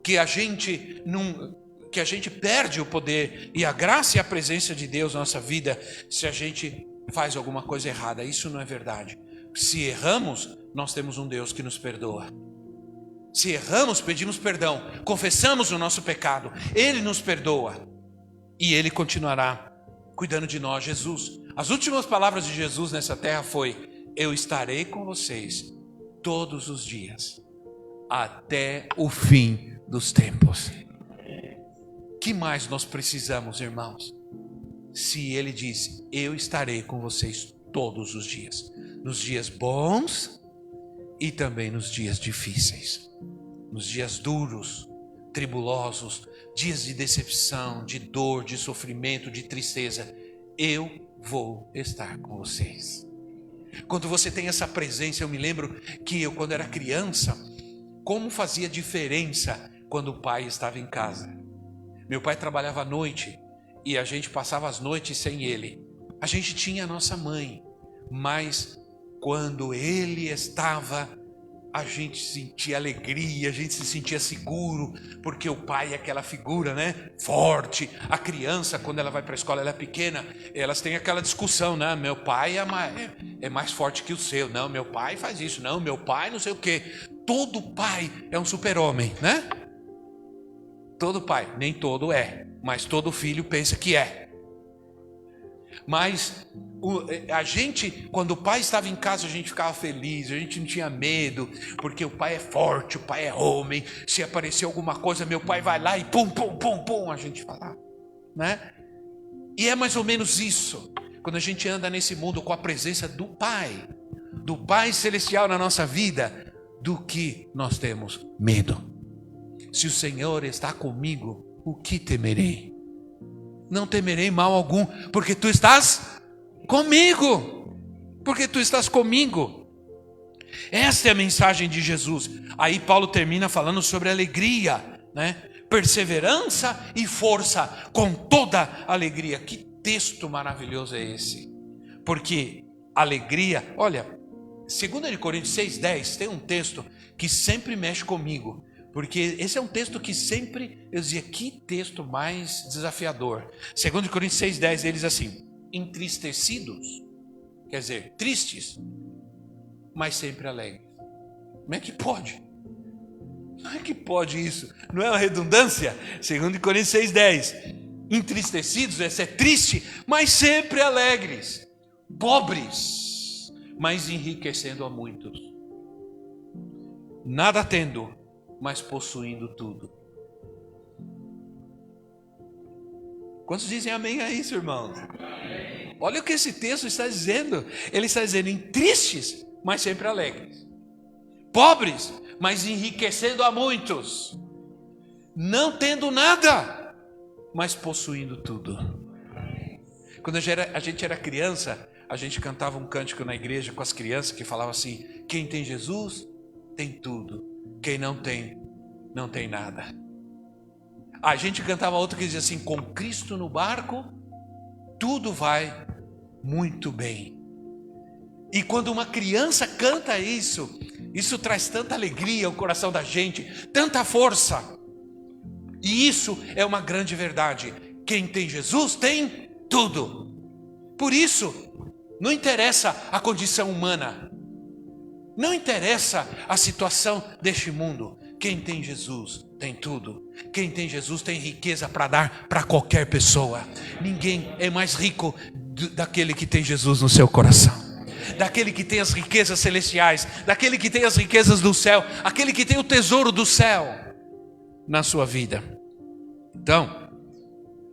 que a gente perde o poder e a graça e a presença de Deus na nossa vida se a gente faz alguma coisa errada. Isso não é verdade. Se erramos, nós temos um Deus que nos perdoa. Se erramos, pedimos perdão, confessamos o nosso pecado, Ele nos perdoa e Ele continuará cuidando de nós. Jesus, as últimas palavras de Jesus nessa terra foi: eu estarei com vocês todos os dias, até o fim dos tempos. Que mais nós precisamos, irmãos? Se Ele diz, eu estarei com vocês todos os dias, nos dias bons e também nos dias difíceis, nos dias duros, tribulosos, dias de decepção, de dor, de sofrimento, de tristeza, eu vou estar com vocês. Quando você tem essa presença, eu me lembro que eu, quando era criança, como fazia diferença quando o pai estava em casa. Meu pai trabalhava à noite e a gente passava as noites sem ele. A gente tinha a nossa mãe, mas quando ele estava, a gente sentia alegria, a gente se sentia seguro, porque o pai é aquela figura, né? Forte. A criança, quando ela vai para a escola, ela é pequena, elas têm aquela discussão, né? Meu pai é mais forte que o seu. Não, meu pai faz isso. Não, meu pai não sei o quê. Todo pai é um super-homem, né? Todo pai, nem todo é, mas todo filho pensa que é. Mas a gente, quando o pai estava em casa, a gente ficava feliz, a gente não tinha medo, porque o pai é forte, o pai é homem. Se aparecer alguma coisa, meu pai vai lá e pum, pum, pum, pum, a gente fala, né? E é mais ou menos isso, quando a gente anda nesse mundo com a presença do Pai Celestial na nossa vida, do que nós temos medo. Se o Senhor está comigo, o que temerei? Não temerei mal algum, porque tu estás comigo. Porque tu estás comigo. Essa é a mensagem de Jesus. Aí Paulo termina falando sobre alegria, né? Perseverança e força, com toda alegria. Que texto maravilhoso é esse? Porque alegria, olha, 2 Coríntios 6,10 tem um texto que sempre mexe comigo. Porque esse é um texto que sempre, eu dizia, que texto mais desafiador. 2 Coríntios 6,10, ele diz assim: entristecidos, quer dizer, tristes, mas sempre alegres. Como é que pode? Como é que pode isso? Não é uma redundância? 2 Coríntios 6,10. Entristecidos, essa é triste, mas sempre alegres. Pobres, mas enriquecendo a muitos. Nada tendo, mas possuindo tudo. Quantos dizem amém a isso, irmãos? Amém. Olha o que esse texto está dizendo. Ele está dizendo em tristes, mas sempre alegres. Pobres, mas enriquecendo a muitos. Não tendo nada, mas possuindo tudo. Quando a gente era criança, a gente cantava um cântico na igreja com as crianças que falava assim: quem tem Jesus tem tudo, quem não tem, não tem nada. A gente cantava outro que dizia assim: com Cristo no barco, tudo vai muito bem. E quando uma criança canta isso, isso traz tanta alegria ao coração da gente, tanta força. E isso é uma grande verdade. Quem tem Jesus tem tudo. Por isso, não interessa a condição humana, não interessa a situação deste mundo. Quem tem Jesus tem tudo. Quem tem Jesus tem riqueza para dar para qualquer pessoa. Ninguém é mais rico daquele que tem Jesus no seu coração, daquele que tem as riquezas celestiais, daquele que tem as riquezas do céu, aquele que tem o tesouro do céu na sua vida. Então,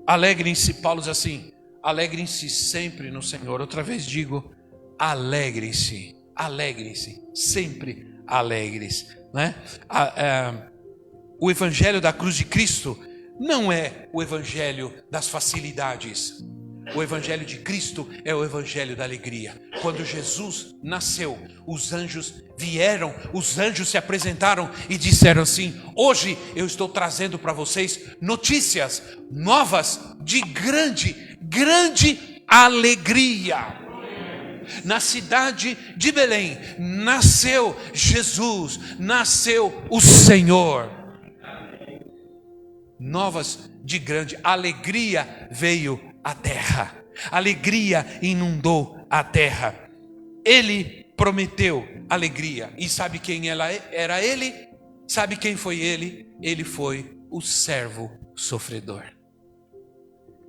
alegrem-se. Paulo diz assim: alegrem-se sempre no Senhor. Outra vez digo, alegrem-se, alegrem-se, sempre alegres, né? O evangelho da cruz de Cristo não é o evangelho das facilidades. O evangelho de Cristo é o evangelho da alegria. Quando Jesus nasceu, os anjos vieram, os anjos se apresentaram e disseram assim: hoje eu estou trazendo para vocês notícias novas de grande alegria. Na cidade de Belém nasceu Jesus, nasceu o Senhor. Novas de grande alegria veio à terra, alegria inundou a terra. Ele prometeu alegria. E sabe quem era ele? Sabe quem foi ele? Ele foi o servo sofredor.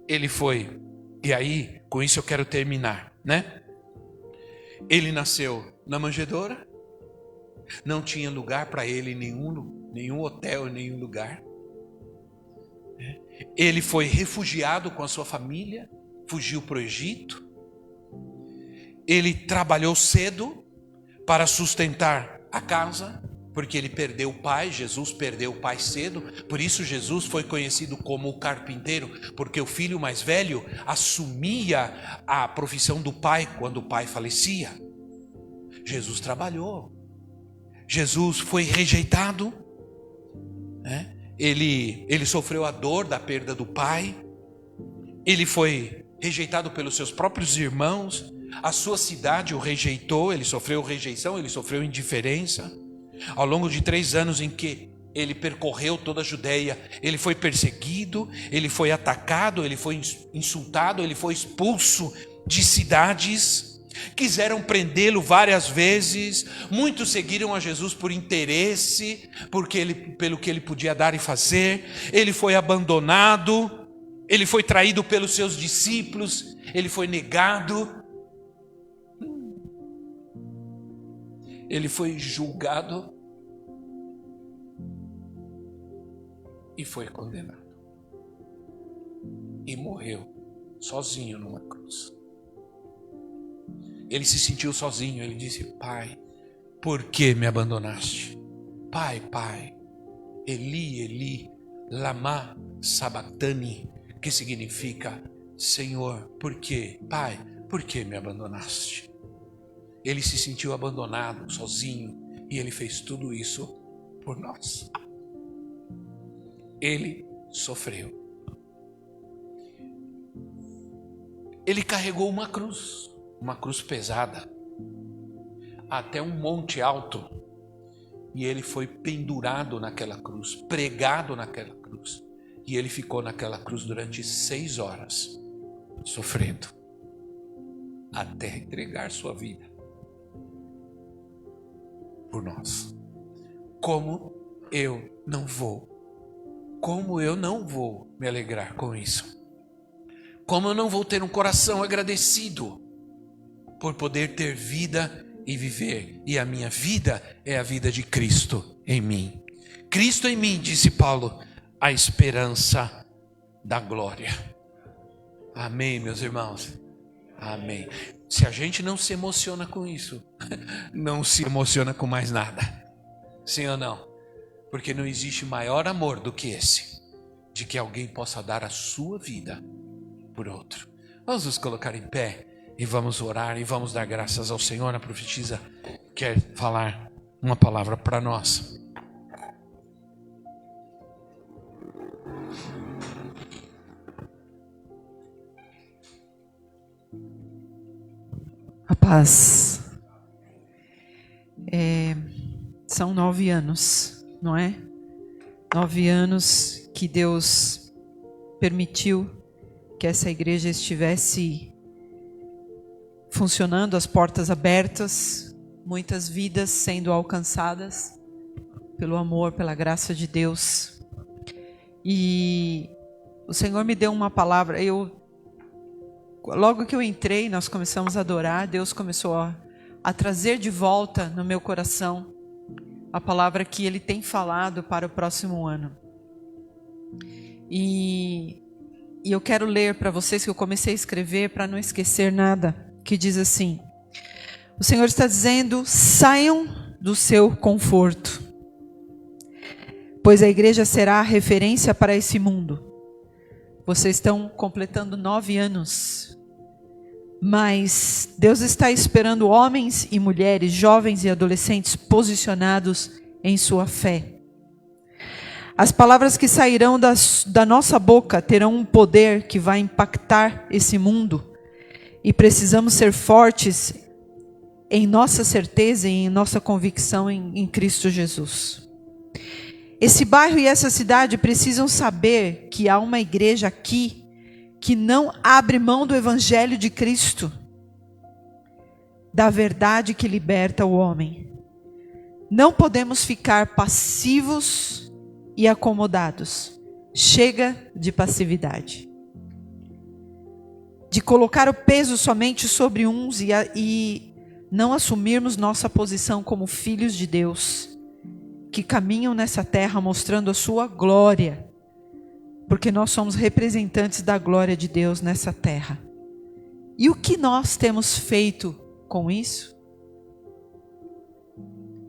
Ele foi, e aí, com isso eu quero terminar, né? Ele nasceu na manjedoura, não tinha lugar para ele em nenhum hotel, em nenhum lugar. Ele foi refugiado com a sua família, fugiu para o Egito. Ele trabalhou cedo para sustentar a casa, porque ele perdeu o pai. Jesus perdeu o pai cedo, por isso Jesus foi conhecido como o carpinteiro, porque o filho mais velho assumia a profissão do pai quando o pai falecia. Jesus trabalhou, Jesus foi rejeitado, né? Ele sofreu a dor da perda do pai, ele foi rejeitado pelos seus próprios irmãos, a sua cidade o rejeitou, ele sofreu rejeição, ele sofreu indiferença. Ao longo de 3 anos em que ele percorreu toda a Judeia, ele foi perseguido, ele foi atacado, ele foi insultado, ele foi expulso de cidades. Quiseram prendê-lo várias vezes. Muitos seguiram a Jesus por interesse, pelo que ele podia dar e fazer. Ele foi abandonado, ele foi traído pelos seus discípulos, ele foi negado, ele foi julgado e foi condenado e morreu sozinho numa cruz. Ele se sentiu sozinho, ele disse: Pai, por que me abandonaste? Pai, Pai, Eli, Eli, lama sabachthani, que significa: Senhor, por que? Pai, por que me abandonaste? Ele se sentiu abandonado, sozinho, e ele fez tudo isso por nós. Ele sofreu. Ele carregou uma cruz pesada, até um monte alto, e ele foi pendurado naquela cruz, pregado naquela cruz, e ele ficou naquela cruz durante 6 horas, sofrendo, até entregar sua vida. por nós. Como eu não vou me alegrar com isso? Como eu não vou ter um coração agradecido por poder ter vida e viver? E a minha vida é a vida de Cristo em mim. Cristo em mim, disse Paulo, a esperança da glória. Amém, meus irmãos? Amém. Se a gente não se emociona com isso, não se emociona com mais nada. Sim ou não? Porque não existe maior amor do que esse, de que alguém possa dar a sua vida por outro. Vamos nos colocar em pé e vamos orar e vamos dar graças ao Senhor. A profetisa quer falar uma palavra para nós. A paz. São 9 anos, não é? 9 anos que Deus permitiu que essa igreja estivesse funcionando, as portas abertas, muitas vidas sendo alcançadas pelo amor, pela graça de Deus. E o Senhor me deu uma palavra. Logo que eu entrei, nós começamos a adorar, Deus começou a trazer de volta no meu coração a palavra que Ele tem falado para o próximo ano. E eu quero ler para vocês, que eu comecei a escrever para não esquecer nada, que diz assim: o Senhor está dizendo, saiam do seu conforto, pois a igreja será a referência para esse mundo. Vocês estão completando 9 anos, mas Deus está esperando homens e mulheres, jovens e adolescentes posicionados em sua fé. As palavras que sairão da nossa boca terão um poder que vai impactar esse mundo, e precisamos ser fortes em nossa certeza e em nossa convicção em Cristo Jesus. Esse bairro e essa cidade precisam saber que há uma igreja aqui que não abre mão do Evangelho de Cristo, da verdade que liberta o homem. Não podemos ficar passivos e acomodados. Chega de passividade, de colocar o peso somente sobre uns e não assumirmos nossa posição como filhos de Deus, que caminham nessa terra mostrando a sua glória, porque nós somos representantes da glória de Deus nessa terra. E o que nós temos feito com isso?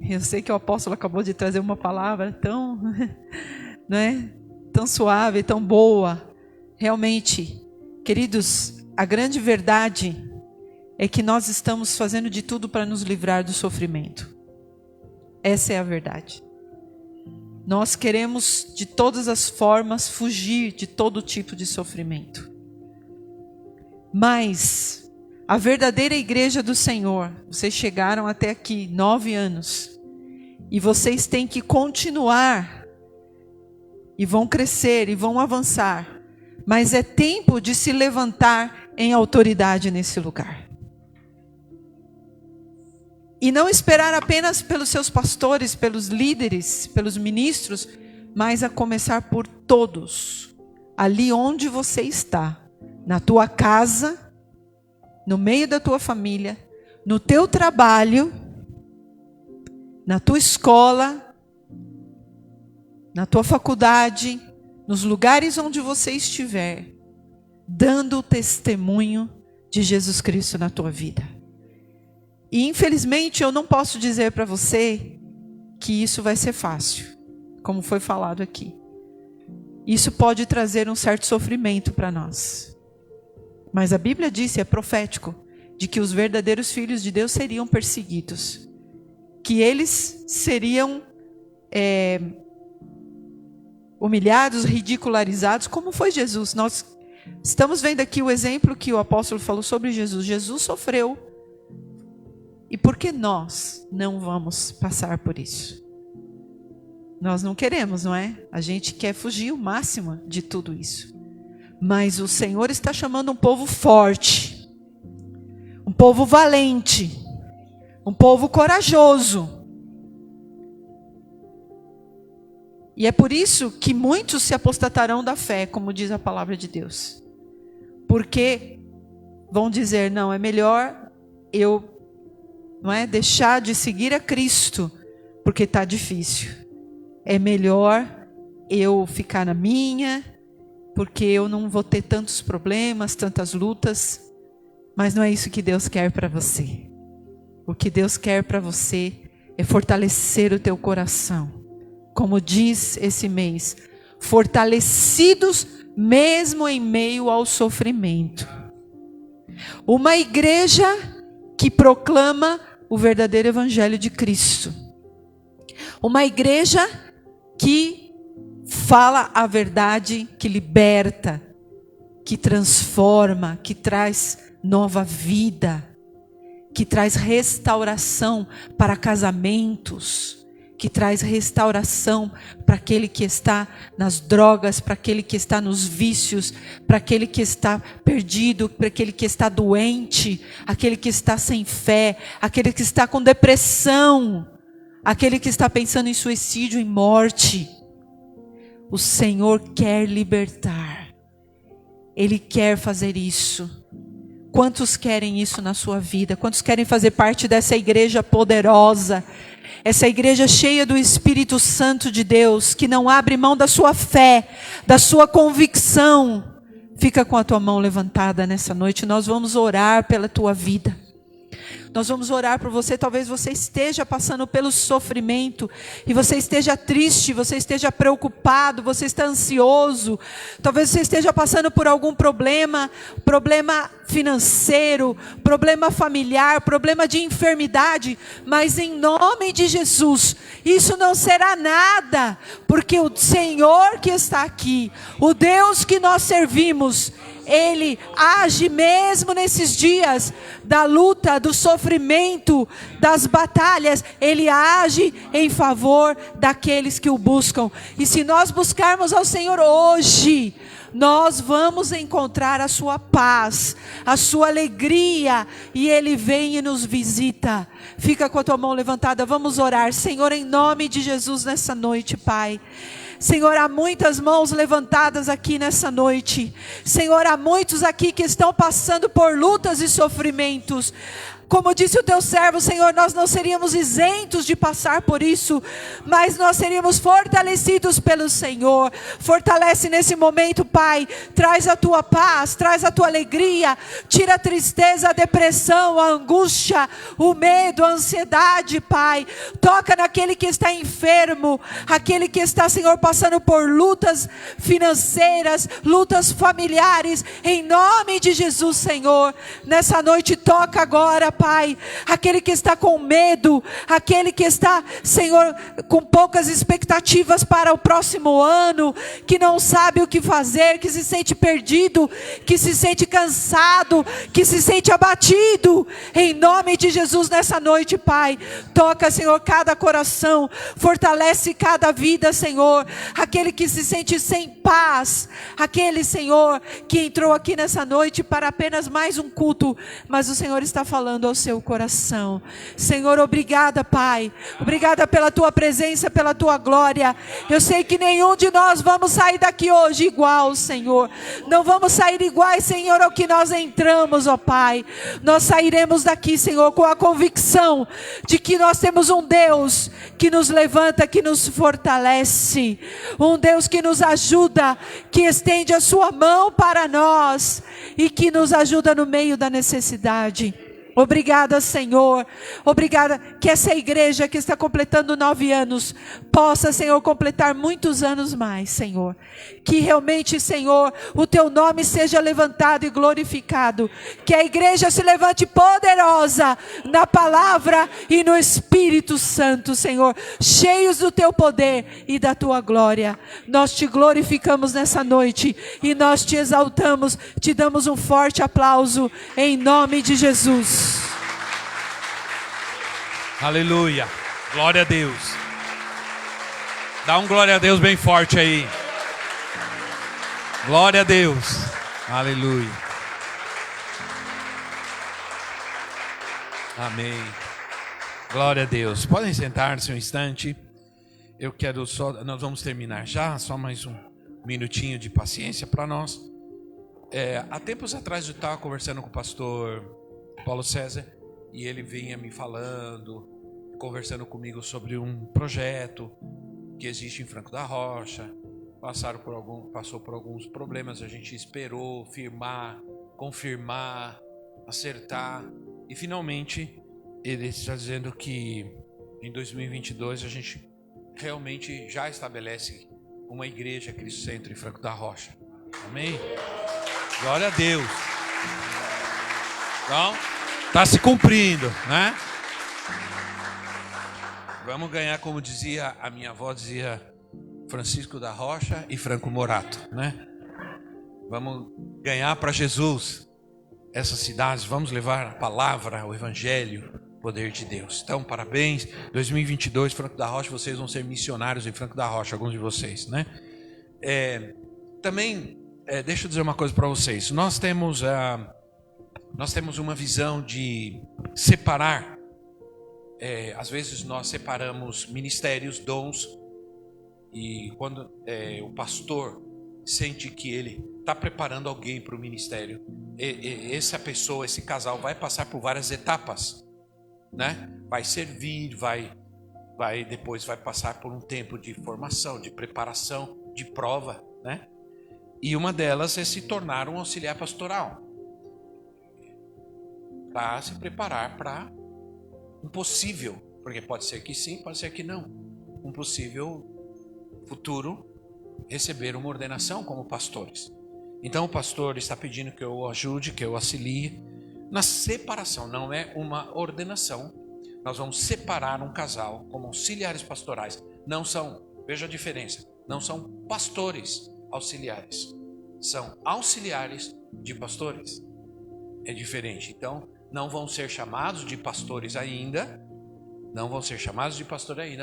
Eu sei que o apóstolo acabou de trazer uma palavra tão, né, tão suave, tão boa. Realmente, queridos, a grande verdade é que nós estamos fazendo de tudo para nos livrar do sofrimento. Essa é a verdade. Nós queremos de todas as formas fugir de todo tipo de sofrimento. Mas a verdadeira igreja do Senhor, vocês chegaram até aqui 9 anos, e vocês têm que continuar, e vão crescer, e vão avançar, mas é tempo de se levantar em autoridade nesse lugar. E não esperar apenas pelos seus pastores, pelos líderes, pelos ministros, mas a começar por todos, ali onde você está, na tua casa, no meio da tua família, no teu trabalho, na tua escola, na tua faculdade, nos lugares onde você estiver, dando o testemunho de Jesus Cristo na tua vida. E infelizmente eu não posso dizer para você que isso vai ser fácil, como foi falado aqui. Isso pode trazer um certo sofrimento para nós. Mas a Bíblia diz, é profético, de que os verdadeiros filhos de Deus seriam perseguidos. Que eles seriam humilhados, ridicularizados, como foi Jesus. Nós estamos vendo aqui o exemplo que o apóstolo falou sobre Jesus. Jesus sofreu. E por que nós não vamos passar por isso? Nós não queremos, não é? A gente quer fugir o máximo de tudo isso. Mas o Senhor está chamando um povo forte, um povo valente, um povo corajoso, E é por isso que muitos se apostatarão da fé, como diz a palavra de Deus. Porque vão dizer, não, é melhor eu deixar de seguir a Cristo, porque está difícil. É melhor eu ficar na minha, porque eu não vou ter tantos problemas, tantas lutas. Mas não é isso que Deus quer para você. O que Deus quer para você é fortalecer o teu coração. Como diz esse mês, fortalecidos mesmo em meio ao sofrimento. Uma igreja que proclama o verdadeiro evangelho de Cristo. Uma igreja que fala a verdade, que liberta, que transforma, que traz nova vida, que traz restauração para casamentos, que traz restauração para aquele que está nas drogas, para aquele que está nos vícios, para aquele que está perdido, para aquele que está doente, aquele que está sem fé, aquele que está com depressão, aquele que está pensando em suicídio, em morte. O Senhor quer libertar. Ele quer fazer isso. Quantos querem isso na sua vida? Quantos querem fazer parte dessa igreja poderosa? Essa igreja cheia do Espírito Santo de Deus, que não abre mão da sua fé, da sua convicção. Fica com a tua mão levantada nessa noite. Nós vamos orar pela tua vida. Nós vamos orar por você. Talvez você esteja passando pelo sofrimento e você esteja triste, você esteja preocupado, você está ansioso. Talvez você esteja passando por algum problema financeiro, problema familiar, problema de enfermidade. Mas em nome de Jesus, isso não será nada, porque o Senhor que está aqui, o Deus que nós servimos, Ele age mesmo nesses dias da luta, do sofrimento, das batalhas. Ele age em favor daqueles que o buscam. E se nós buscarmos ao Senhor hoje, nós vamos encontrar a sua paz, a sua alegria, e Ele vem e nos visita. Fica com a tua mão levantada, vamos orar. Senhor, em nome de Jesus nessa noite, Pai. Senhor, há muitas mãos levantadas aqui nessa noite. Senhor, há muitos aqui que estão passando por lutas e sofrimentos. Como disse o teu servo, Senhor, nós não seríamos isentos de passar por isso, mas nós seríamos fortalecidos pelo Senhor. Fortalece nesse momento, Pai. Traz a tua paz, traz a tua alegria. Tira a tristeza, a depressão, a angústia, o medo, a ansiedade, Pai. Toca naquele que está enfermo, aquele que está, Senhor, passando por lutas financeiras, lutas familiares. Em nome de Jesus, Senhor, nessa noite toca agora, Pai, aquele que está com medo, aquele que está, Senhor, com poucas expectativas para o próximo ano, que não sabe o que fazer, que se sente perdido, que se sente cansado, que se sente abatido. Em nome de Jesus nessa noite, Pai, toca, Senhor, cada coração, fortalece cada vida, Senhor, aquele que se sente sem paz, aquele, Senhor, que entrou aqui nessa noite para apenas mais um culto, mas o Senhor está falando ao seu coração. Senhor, obrigada, Pai. Obrigada pela tua presença, pela tua glória. Eu sei que nenhum de nós vamos sair daqui hoje igual, Senhor. Não vamos sair iguais, Senhor, ao que nós entramos, ó Pai. Nós sairemos daqui, Senhor, com a convicção de que nós temos um Deus que nos levanta, que nos fortalece. Um Deus que nos ajuda, que estende a sua mão para nós e que nos ajuda no meio da necessidade. Obrigada, Senhor. Obrigada que essa igreja que está completando 9 anos possa, Senhor, completar muitos anos mais, Senhor. Que realmente, Senhor, o teu nome seja levantado e glorificado. Que a igreja se levante poderosa na palavra e no Espírito Santo, Senhor. Cheios do teu poder e da tua glória. Nós te glorificamos nessa noite e nós te exaltamos. Te damos um forte aplauso em nome de Jesus. Aleluia, glória a Deus. Dá um glória a Deus bem forte aí. Glória a Deus, aleluia. Amém. Glória a Deus. Podem sentar-se um instante. eu quero só, nós vamos terminar já, só mais um minutinho de paciência para nós. Há tempos atrás eu estava conversando com o pastor Paulo César e ele vinha me falando, conversando comigo sobre um projeto que existe em Franco da Rocha. Passou por alguns problemas, a gente esperou firmar, confirmar, acertar e finalmente ele está dizendo que em 2022 a gente realmente já estabelece uma igreja Cristo Centro em Franco da Rocha. Amém? Glória a Deus. Então, está se cumprindo, né? Vamos ganhar, como dizia a minha avó, dizia Francisco da Rocha e Franco Morato, né? Vamos ganhar para Jesus essas cidades, vamos levar a palavra, o evangelho, o poder de Deus. Então, parabéns. 2022, Franco da Rocha, vocês vão ser missionários em Franco da Rocha, alguns de vocês, né? Também, deixa eu dizer uma coisa para vocês. Nós temos uma visão de separar. Às vezes nós separamos ministérios, dons, e quando o pastor sente que ele está preparando alguém para o ministério, essa pessoa, esse casal vai passar por várias etapas, né? Vai servir, depois vai passar por um tempo de formação, de preparação, de prova, né? E uma delas é se tornar um auxiliar pastoral, para se preparar para um possível, porque pode ser que sim, pode ser que não, um possível futuro receber uma ordenação como pastores. Então o pastor está pedindo que eu o ajude, que eu o auxilie na separação, não é uma ordenação. Nós vamos separar um casal como auxiliares pastorais. Não são, veja a diferença, não são pastores auxiliares, são auxiliares de pastores. É diferente. Então, não vão ser chamados de pastores ainda,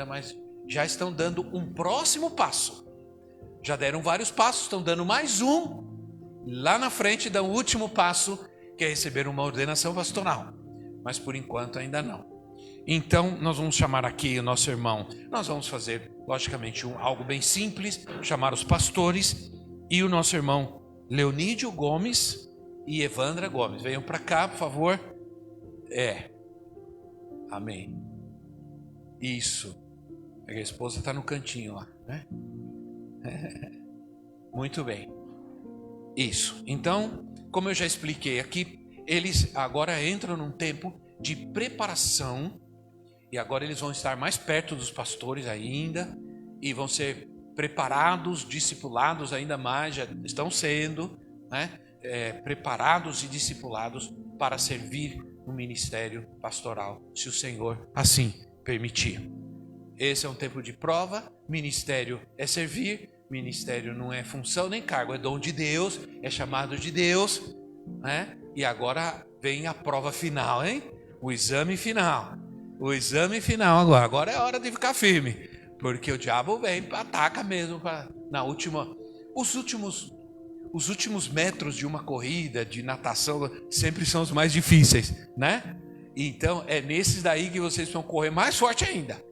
mas já estão dando um próximo passo. Já deram vários passos, estão dando mais um. Lá na frente dão o último passo, que é receber uma ordenação pastoral. Mas por enquanto ainda não. Então, nós vamos chamar aqui o nosso irmão. Nós vamos fazer, logicamente, algo bem simples, chamar os pastores e o nosso irmão Leonídio Gomes e Evandra Gomes. Venham para cá, por favor. Amém. Isso. A esposa está no cantinho lá, né? Muito bem. Isso. Então, como eu já expliquei aqui, eles agora entram num tempo de preparação e agora eles vão estar mais perto dos pastores ainda e vão ser preparados, discipulados ainda mais, já estão sendo, né? Preparados e discipulados para servir no ministério pastoral, se o Senhor assim permitir. Esse é um tempo de prova. Ministério é servir, ministério não é função nem cargo, é dom de Deus, é chamado de Deus, né? E agora vem a prova final, hein? O exame final agora é hora de ficar firme, porque o diabo vem, ataca mesmo os últimos metros de uma corrida, de natação, sempre são os mais difíceis, né? Então, é nesses daí que vocês vão correr mais forte ainda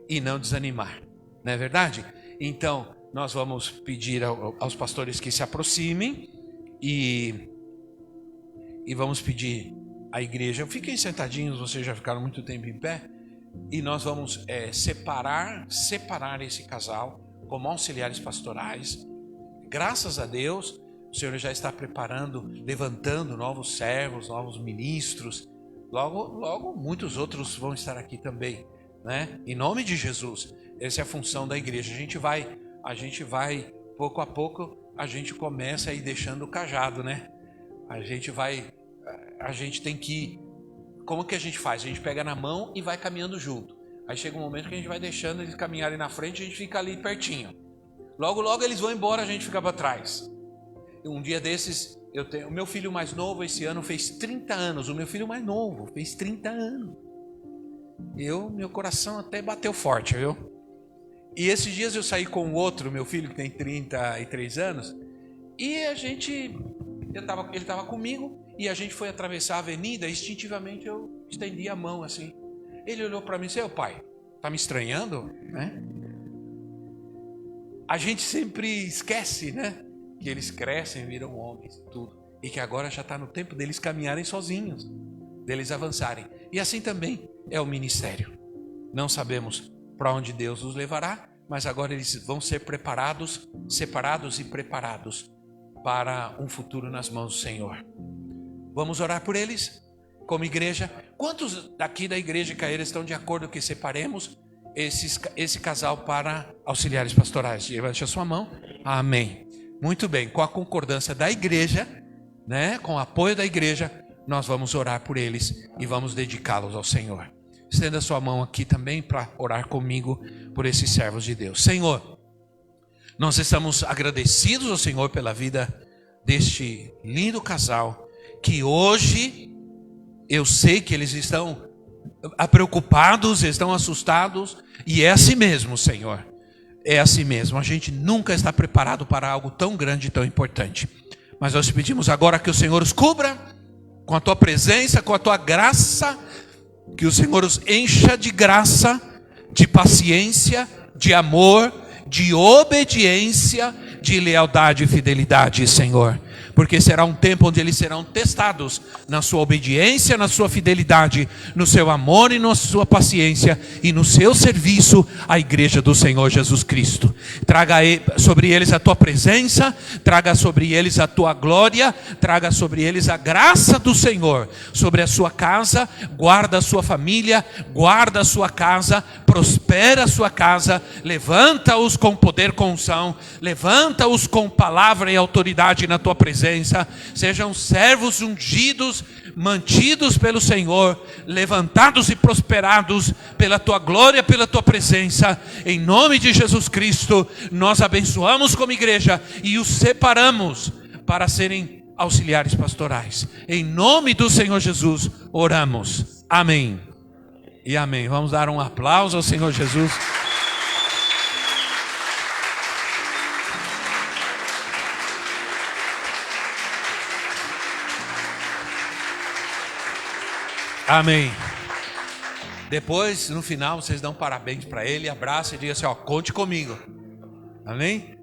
e não desanimar, não é verdade? Então, nós vamos pedir aos pastores que se aproximem e vamos pedir à igreja, fiquem sentadinhos, vocês já ficaram muito tempo em pé, e nós vamos separar esse casal como auxiliares pastorais. Graças a Deus, o Senhor já está preparando, levantando novos servos, novos ministros. Logo, muitos outros vão estar aqui também, né? Em nome de Jesus, essa é a função da igreja. A gente vai, pouco a pouco, a gente começa a ir deixando o cajado, né? A gente tem que, como que a gente faz? A gente pega na mão e vai caminhando junto. Aí chega um momento que a gente vai deixando eles caminharem na frente e a gente fica ali pertinho. Logo eles vão embora, a gente fica para trás. Um dia desses, o meu filho mais novo esse ano fez 30 anos. O meu filho mais novo fez 30 anos. Meu coração até bateu forte, viu? E esses dias eu saí com o outro, meu filho que tem 33 anos, e ele estava comigo, e a gente foi atravessar a avenida, e instintivamente eu estendi a mão assim. Ele olhou para mim e disse: pai, tá me estranhando? Né? a gente sempre esquece, né? Que eles crescem, viram homens e tudo. E que agora já está no tempo deles caminharem sozinhos, deles avançarem. E assim também é o ministério. Não sabemos para onde Deus os levará, mas agora eles vão ser preparados, separados e preparados para um futuro nas mãos do Senhor. Vamos orar por eles, como igreja. Quantos daqui da igreja Caeira estão de acordo que separemos esse casal para auxiliares pastorais? Levante a sua mão. Amém. Muito bem, com a concordância da igreja, né, com o apoio da igreja, nós vamos orar por eles e vamos dedicá-los ao Senhor. Estenda sua mão aqui também para orar comigo por esses servos de Deus. Senhor, nós estamos agradecidos ao Senhor pela vida deste lindo casal, que hoje eu sei que eles estão preocupados, estão assustados, e é assim mesmo, Senhor. É assim mesmo, a gente nunca está preparado para algo tão grande e tão importante. Mas nós te pedimos agora que o Senhor os cubra com a tua presença, com a tua graça, que o Senhor os encha de graça, de paciência, de amor, de obediência, de lealdade e fidelidade, Senhor. Porque será um tempo onde eles serão testados na sua obediência, na sua fidelidade, no seu amor e na sua paciência e no seu serviço à igreja do Senhor Jesus Cristo. Traga sobre eles a tua presença, traga sobre eles a tua glória, traga sobre eles a graça do Senhor, sobre a sua casa, guarda a sua família, guarda a sua casa, prospera a sua casa, levanta-os com poder, com unção, levanta-os com palavra e autoridade na tua presença. Sejam servos ungidos, mantidos pelo Senhor, levantados e prosperados pela tua glória, pela tua presença. Em nome de Jesus Cristo, nós abençoamos como igreja e os separamos para serem auxiliares pastorais. Em nome do Senhor Jesus, oramos. Amém e amém. Vamos dar um aplauso ao Senhor Jesus. Amém. Depois, no final, vocês dão parabéns para ele, abraçam e digam assim, ó, conte comigo. Amém?